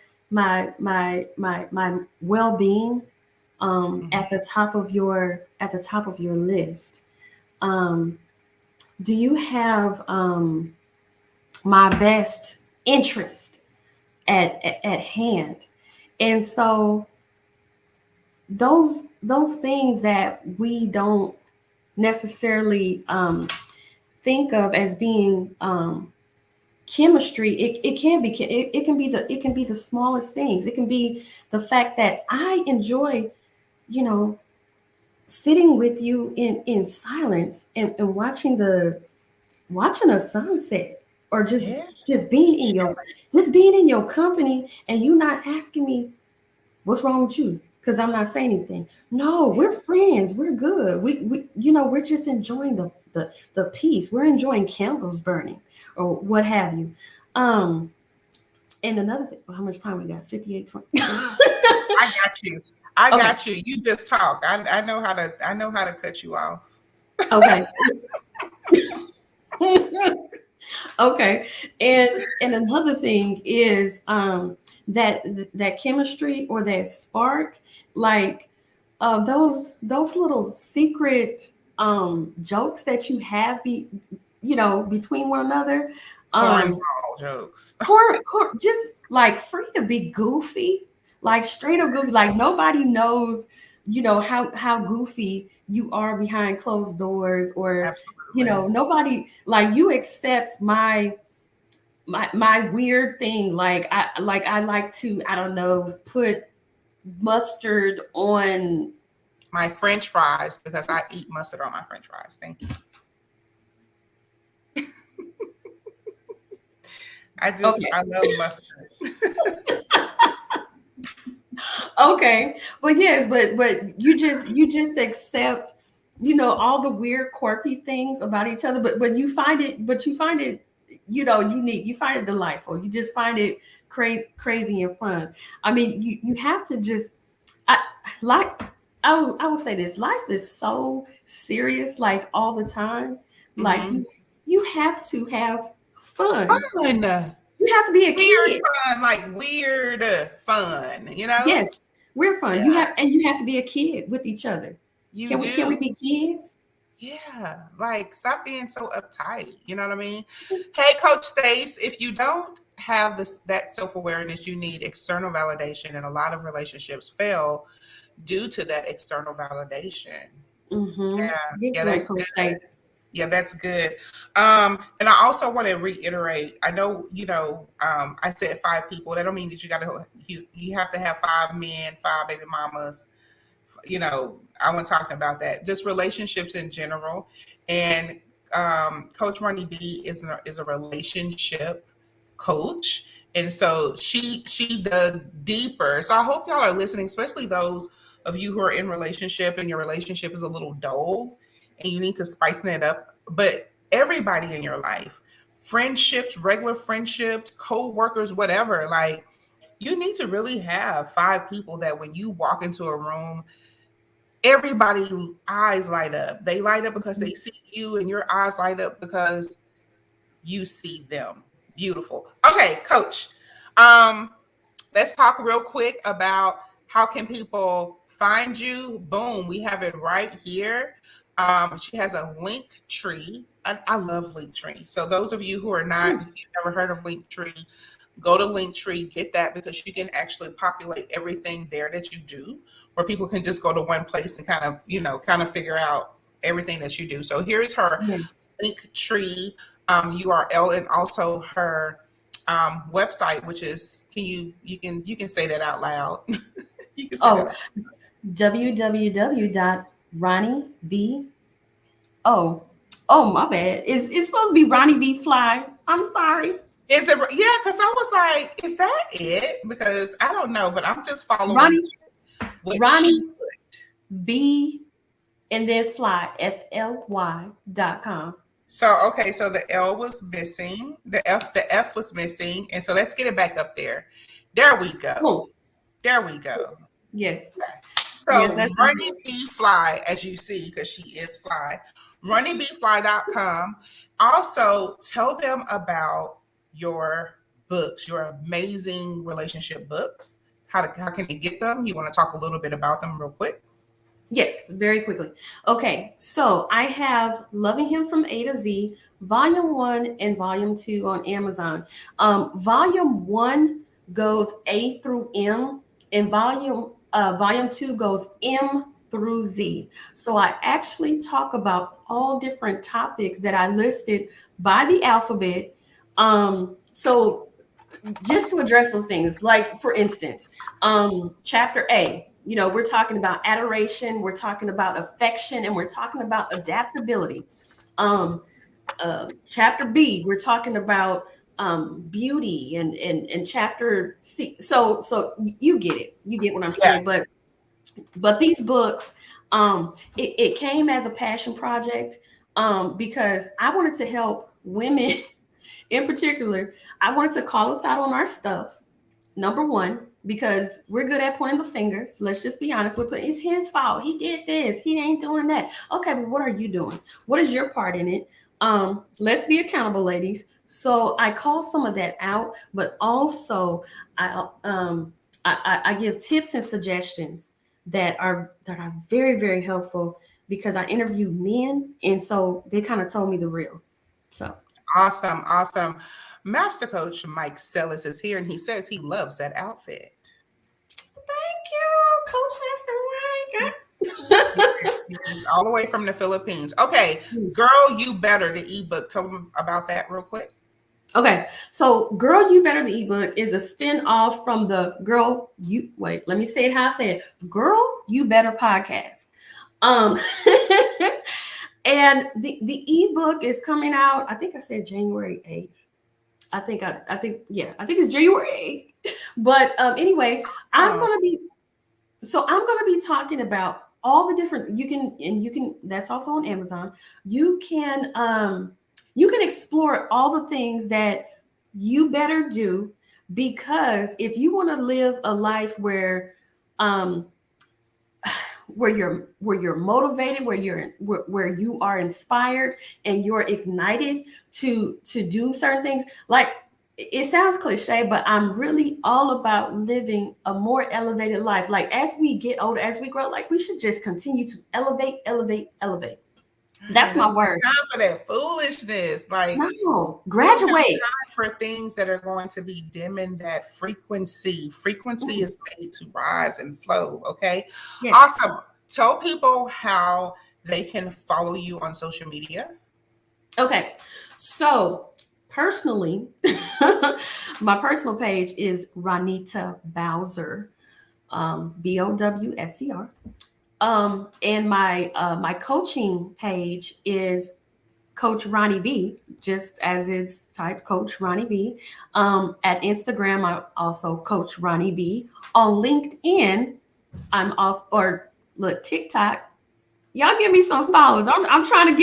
well being Mm-hmm. at the top of your list? Um, do you have my best interest at hand? And so those things that we don't necessarily think of as being chemistry, it can be it can be the smallest things. It can be the fact that I enjoy, you know, sitting with you in silence and watching a sunset, or Yeah. just being in your company, and you not asking me what's wrong with you because I'm not saying anything. No, Yeah. we're friends, we're good, we you know, we're just enjoying the peace, we're enjoying candles burning or what have you. And another thing, well, how much time we got? 58:20. I got you. I Okay. got you. You just talk. I know how to cut you off. Okay. Okay. And another thing is that that chemistry or that spark, like those little secret jokes that you have between one another. Um Cornball jokes. just like free to be goofy, like straight up goofy. Like nobody knows, how goofy you are behind closed doors, or Absolutely. nobody, like, you accept my weird thing. Like I like to, I don't know, put mustard on. My French fries, because I eat mustard on my French fries. Thank you. Okay. I love mustard. Okay, but yes, but you just accept, all the weird quirky things about each other, but you find it, unique. You find it delightful. You just find it crazy and fun. I mean, you have to just, I like I will say this: life is so serious, like all the time. Like Mm-hmm. you have to have fun. Fun. You have to be a Weird kid. fun, like weird fun, you know? Yes. We're fun. Yeah, You have to be a kid with each other. you Can we do. be kids? Yeah, like stop being so uptight. You know what I mean? Hey, Coach Stace, if you don't have this that self-awareness, you need external validation, and a lot of relationships fail due to that external validation. Mm-hmm. Yeah, Good yeah, point, that's Coach good. Stace. Yeah, that's good. And I also want to reiterate. I know, I said 5 people. That don't mean that you have to have 5 men, 5 baby mamas. I wasn't talking about that. Just relationships in general. And Coach Ronnie B is a relationship coach, and so she dug deeper. So I hope y'all are listening, especially those of you who are in relationship and your relationship is a little dull, and you need to spice it up. But everybody in your life, friendships, regular friendships, co-workers, whatever, like you need to really have 5 people that when you walk into a room, everybody eyes light up. They light up because they see you, and your eyes light up because you see them. Beautiful. Okay, Coach. Um, let's talk real quick about how can people find you. Boom, we have it right here. She has a link tree. I love link tree. So those of you who are not, if you've never heard of link tree, go to Linktree, get that, because you can actually populate everything there that you do, where people can just go to one place and kind of figure out everything that you do. So here's her Yes. Linktree URL, and also her website, which is you can say that out loud. You can say that Oh, out. www.ronnieb. Oh, oh, my bad. It's supposed to be Ronnie B. Fly. I'm sorry. Is it? Yeah, because I was like, is that it? Because I don't know, but I'm just following Ronnie what she Ronnie put. B and then fly FLY.com. So okay, so the L was missing, the F was missing, and so let's get it back up there. There we go. Oh, There we go. yes. Yes, So that's Runny B Fly, as you see, because she is fly, runnybfly.com. Also, tell them about your books, your amazing relationship books. How can they get them? You want to talk a little bit about them real quick? Yes, very quickly. Okay, so I have Loving Him from A to Z, Volume 1 and Volume 2 on Amazon. Volume 1 goes A through M, and Volume 2 goes M through Z. So I actually talk about all different topics that I listed by the alphabet. So just to address those things, like for instance, chapter A, we're talking about adoration, we're talking about affection, and we're talking about adaptability. um Chapter B, we're talking about beauty, and chapter C, so you get it, you get what I'm Yeah. saying. But these books, it came as a passion project, because I wanted to help women in particular. I wanted to call us out on our stuff. Number one, because we're good at pointing the fingers. Let's just be honest. It's his fault. He did this. He ain't doing that. Okay, but what are you doing? What is your part in it? Let's be accountable, ladies. So I call some of that out, but also I give tips and suggestions that are very, very helpful, because I interviewed men, and so they kind of told me the real. So Awesome, awesome. Master Coach Mike Sellis is here, and he says he loves that outfit. thank you, Coach Master Mike. It's all the way from the Philippines. Okay, Girl, You Better, the ebook. Tell them about that real quick. Okay, so Girl You Better, the ebook, is a spin-off from the let me say it how I say it. Girl You Better podcast. Um and the ebook is coming out, I think I said January 8th. I think it's January 8th. But anyway, I'm Oh, gonna be talking about all the different, you can, that's also on Amazon. You can explore all the things that you better do, because if you want to live a life um where you're motivated, where you are inspired, and you're ignited to do certain things, like it sounds cliche, but I'm really all about living a more elevated life. Like as we get older, as we grow, like we should just continue to elevate, elevate, elevate. That's We my don't word. have time for that foolishness. Like, No, we don't have graduate. time for things that are going to be dimming that frequency. Frequency Mm, is made to rise and flow. Okay. yes. Awesome. Tell people how they can follow you on social media. Okay. So personally, my personal page is Ronita Bowser, Bowser. And my coaching page is Coach Ronnie B, just as it's typed, Coach Ronnie B. At Instagram, I'm also Coach Ronnie B. On LinkedIn, I'm also, or look, TikTok. Y'all give me some followers. I'm trying to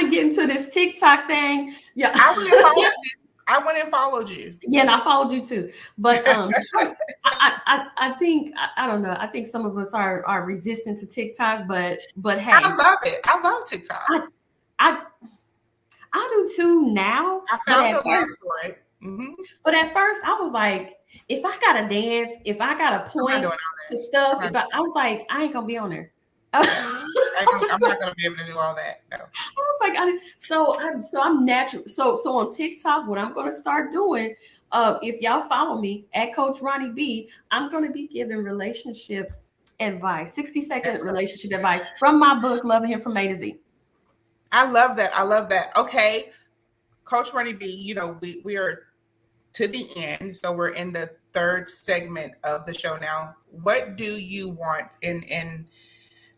get into this TikTok thing. Yeah. I went and followed you. I went and followed you. Yeah, and I followed you too. But I think I don't know. I think some of us are resistant to TikTok, but I hey, love it. I love TikTok. I I I do too now. I But found at the love first, for it. Mm-hmm. I was like, if I gotta dance, if I gotta I'm not point doing all to that. stuff, I'm not, I was like, I ain't gonna be on there. I I'm was not going to be able to do all that. No. like, so I'm natural. So on TikTok, what I'm gonna start doing, if y'all follow me at Coach Ronnie B, I'm gonna be giving relationship advice, 60-second That's so, relationship advice from my book, Loving Him from A to Z. I love that. I love that. Okay. Coach Ronnie B, we are to the end. So we're in the third segment of the show now. What do you want in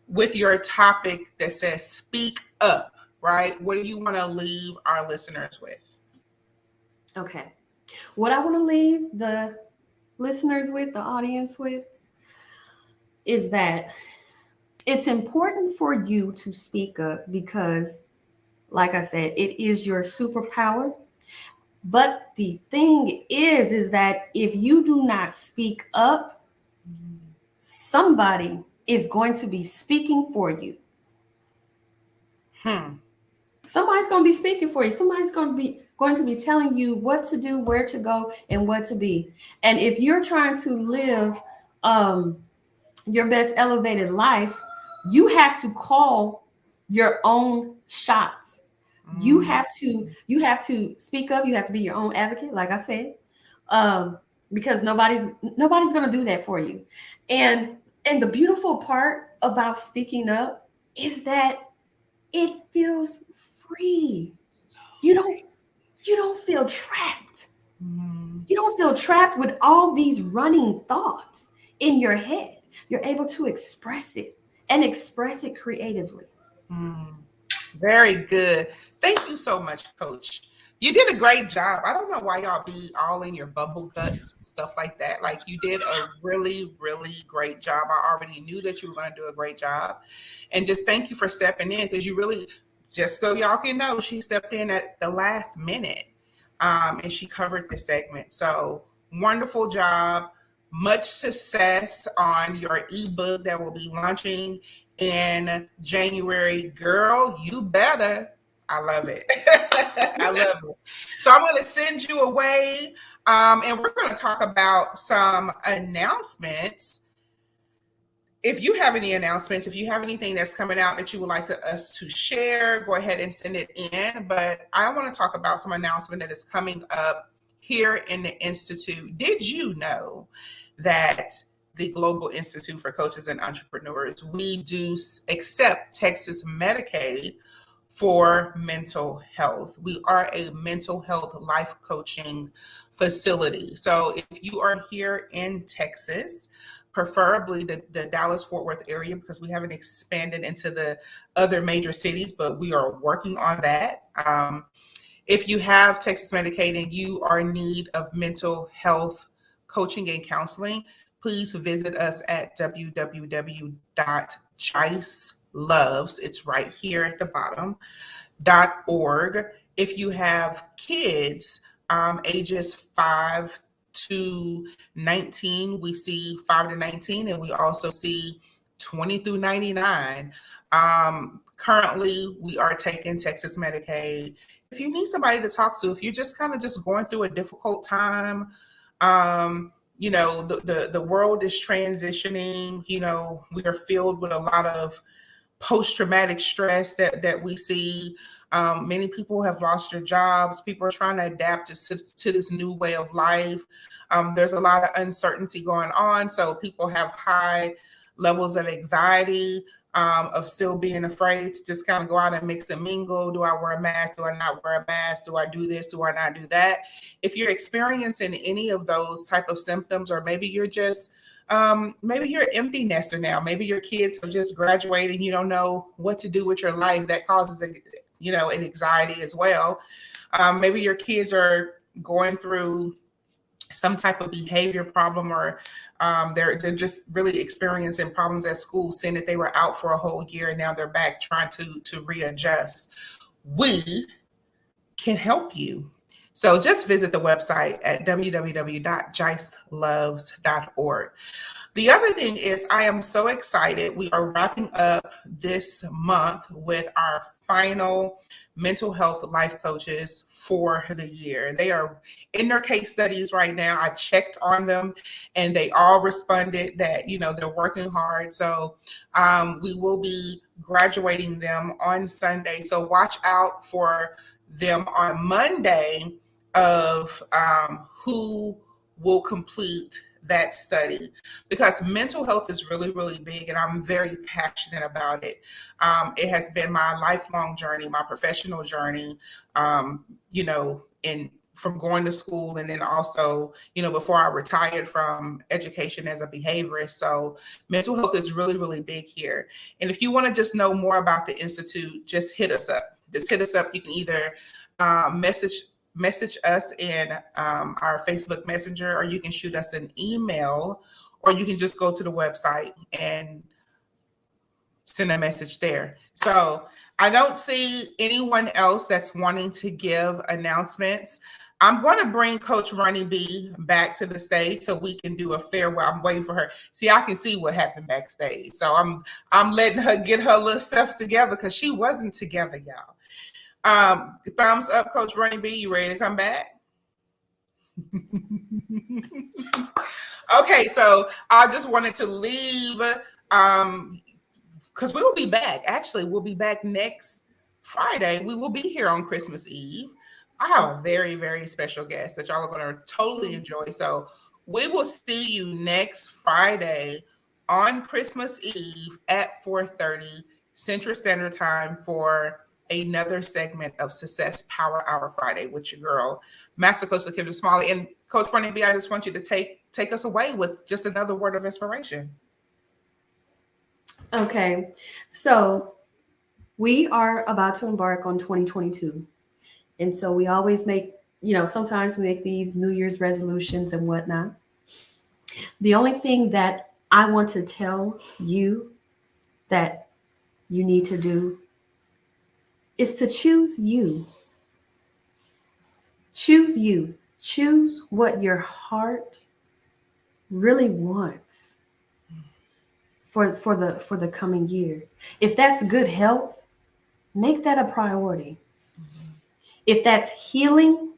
with your topic that says speak up, right? What do you want to leave our listeners with? Okay. What I want to leave the listeners with, the audience with, is that it's important for you to speak up because, like I said, it is your superpower. But the thing is that if you do not speak up, somebody is going to be speaking for you. Hmm. Somebody's going to be speaking for you. Somebody's going to be telling you what to do, where to go, and what to be. And if you're trying to live um, your best elevated life, you have to call your own shots. Mm. You have to speak up. You have to be your own advocate, like I said, um, because nobody's going to do that for you. And the beautiful part about speaking up is that it feels free. So, You don't you don't feel trapped. mm, You don't feel trapped with all these running thoughts in your head. You're able to express it and express it creatively. mm. Very good. Thank you so much, Coach. You did a great job. I don't know why y'all be all in your bubble guts and stuff like that. Like, you did a really, really great job. I already knew that you were going to do a great job. And just thank you for stepping in, because you really, just so y'all can know, she stepped in at the last minute, and she covered the segment. So wonderful job. Much success on your ebook that will be launching in January. Girl, you better. I love it. I love it. So I'm going to send you away, and we're going to talk about some announcements. If you have any announcements, if you have anything that's coming out that you would like us to share, go ahead and send it in. But I want to talk about some announcement that is coming up here in the Institute. Did you know that the Global Institute for Coaches and Entrepreneurs, we do accept Texas Medicaid for mental health? We are a mental health life coaching facility. So if you are here in Texas, preferably the Dallas Fort Worth area, because we haven't expanded into the other major cities, but we are working on that. If you have Texas Medicaid and you are in need of mental health coaching and counseling, please visit us at www.chiceloves, it's right here at the bottom, .org. If you have kids ages 5 to 19, we see 5 to 19, and we also see 20 through 99. Currently, we are taking Texas Medicaid. If you need somebody to talk to, if you're just kind of just going through a difficult time, the world is transitioning. We are filled with a lot of post-traumatic stress that we see. Many people have lost their jobs. People are trying to adapt to this new way of life. There's a lot of uncertainty going on. So people have high levels of anxiety, of still being afraid to just kind of go out and mix and mingle. Do I wear a mask? Do I not wear a mask? Do I do this? Do I not do that? If you're experiencing any of those type of symptoms, or maybe you're just maybe you're an empty nester now. Maybe your kids have just graduated and you don't know what to do with your life. That causes an anxiety as well. Maybe your kids are going through some type of behavior problem, or they're just really experiencing problems at school, saying that they were out for a whole year and now they're back trying to readjust. We can help you. So just visit the website at www.jiceloves.org. The other thing is, I am so excited. We are wrapping up this month with our final mental health life coaches for the year. They are in their case studies right now. I checked on them and they all responded that, they're working hard. So we will be graduating them on Sunday. So watch out for them on Monday of who will complete that study, because mental health is really, really big and I'm very passionate about it. It has been my lifelong journey, my professional journey, from going to school, and then also, before I retired from education as a behaviorist. So mental health is really, really big here. And if you want to just know more about the Institute, just hit us up. You can either message us in our Facebook Messenger, or you can shoot us an email, or you can just go to the website and send a message there. So I don't see anyone else that's wanting to give announcements. I'm going to bring Coach Ronnie B back to the stage so we can do a farewell. I'm waiting for her. See, I can see what happened backstage. So I'm letting her get her little stuff together, because she wasn't together, y'all. Thumbs up, Coach Ronnie B. You ready to come back? Okay, so I just wanted to leave because we will be back. Actually, we'll be back next Friday. We will be here on Christmas Eve. I have a very, very special guest that y'all are going to totally enjoy. So we will see you next Friday on Christmas Eve at 4:30 Central Standard Time for another segment of Success Power Hour Friday with your girl, Master Coach LaKendra Smalley. And Coach Ronnie B, I just want you to take us away with just another word of inspiration. Okay, so we are about to embark on 2022. And so we always make, sometimes we make these New Year's resolutions and whatnot. The only thing that I want to tell you that you need to do is to choose you. Choose you. Choose what your heart really wants for the coming year. If that's good health, make that a priority. If that's healing,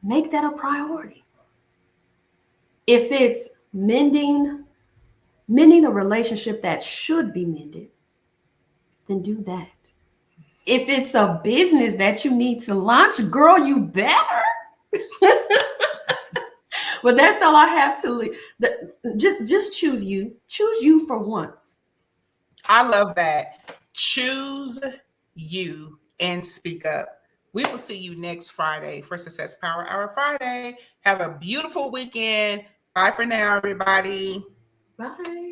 make that a priority. If it's mending a relationship that should be mended, then do that. If it's a business that you need to launch, girl, you better. But that's all I have to leave. Just choose you. Choose you for once. I love that. Choose you and speak up. We will see you next Friday for Success Power Hour Friday. Have a beautiful weekend. Bye for now, everybody. Bye.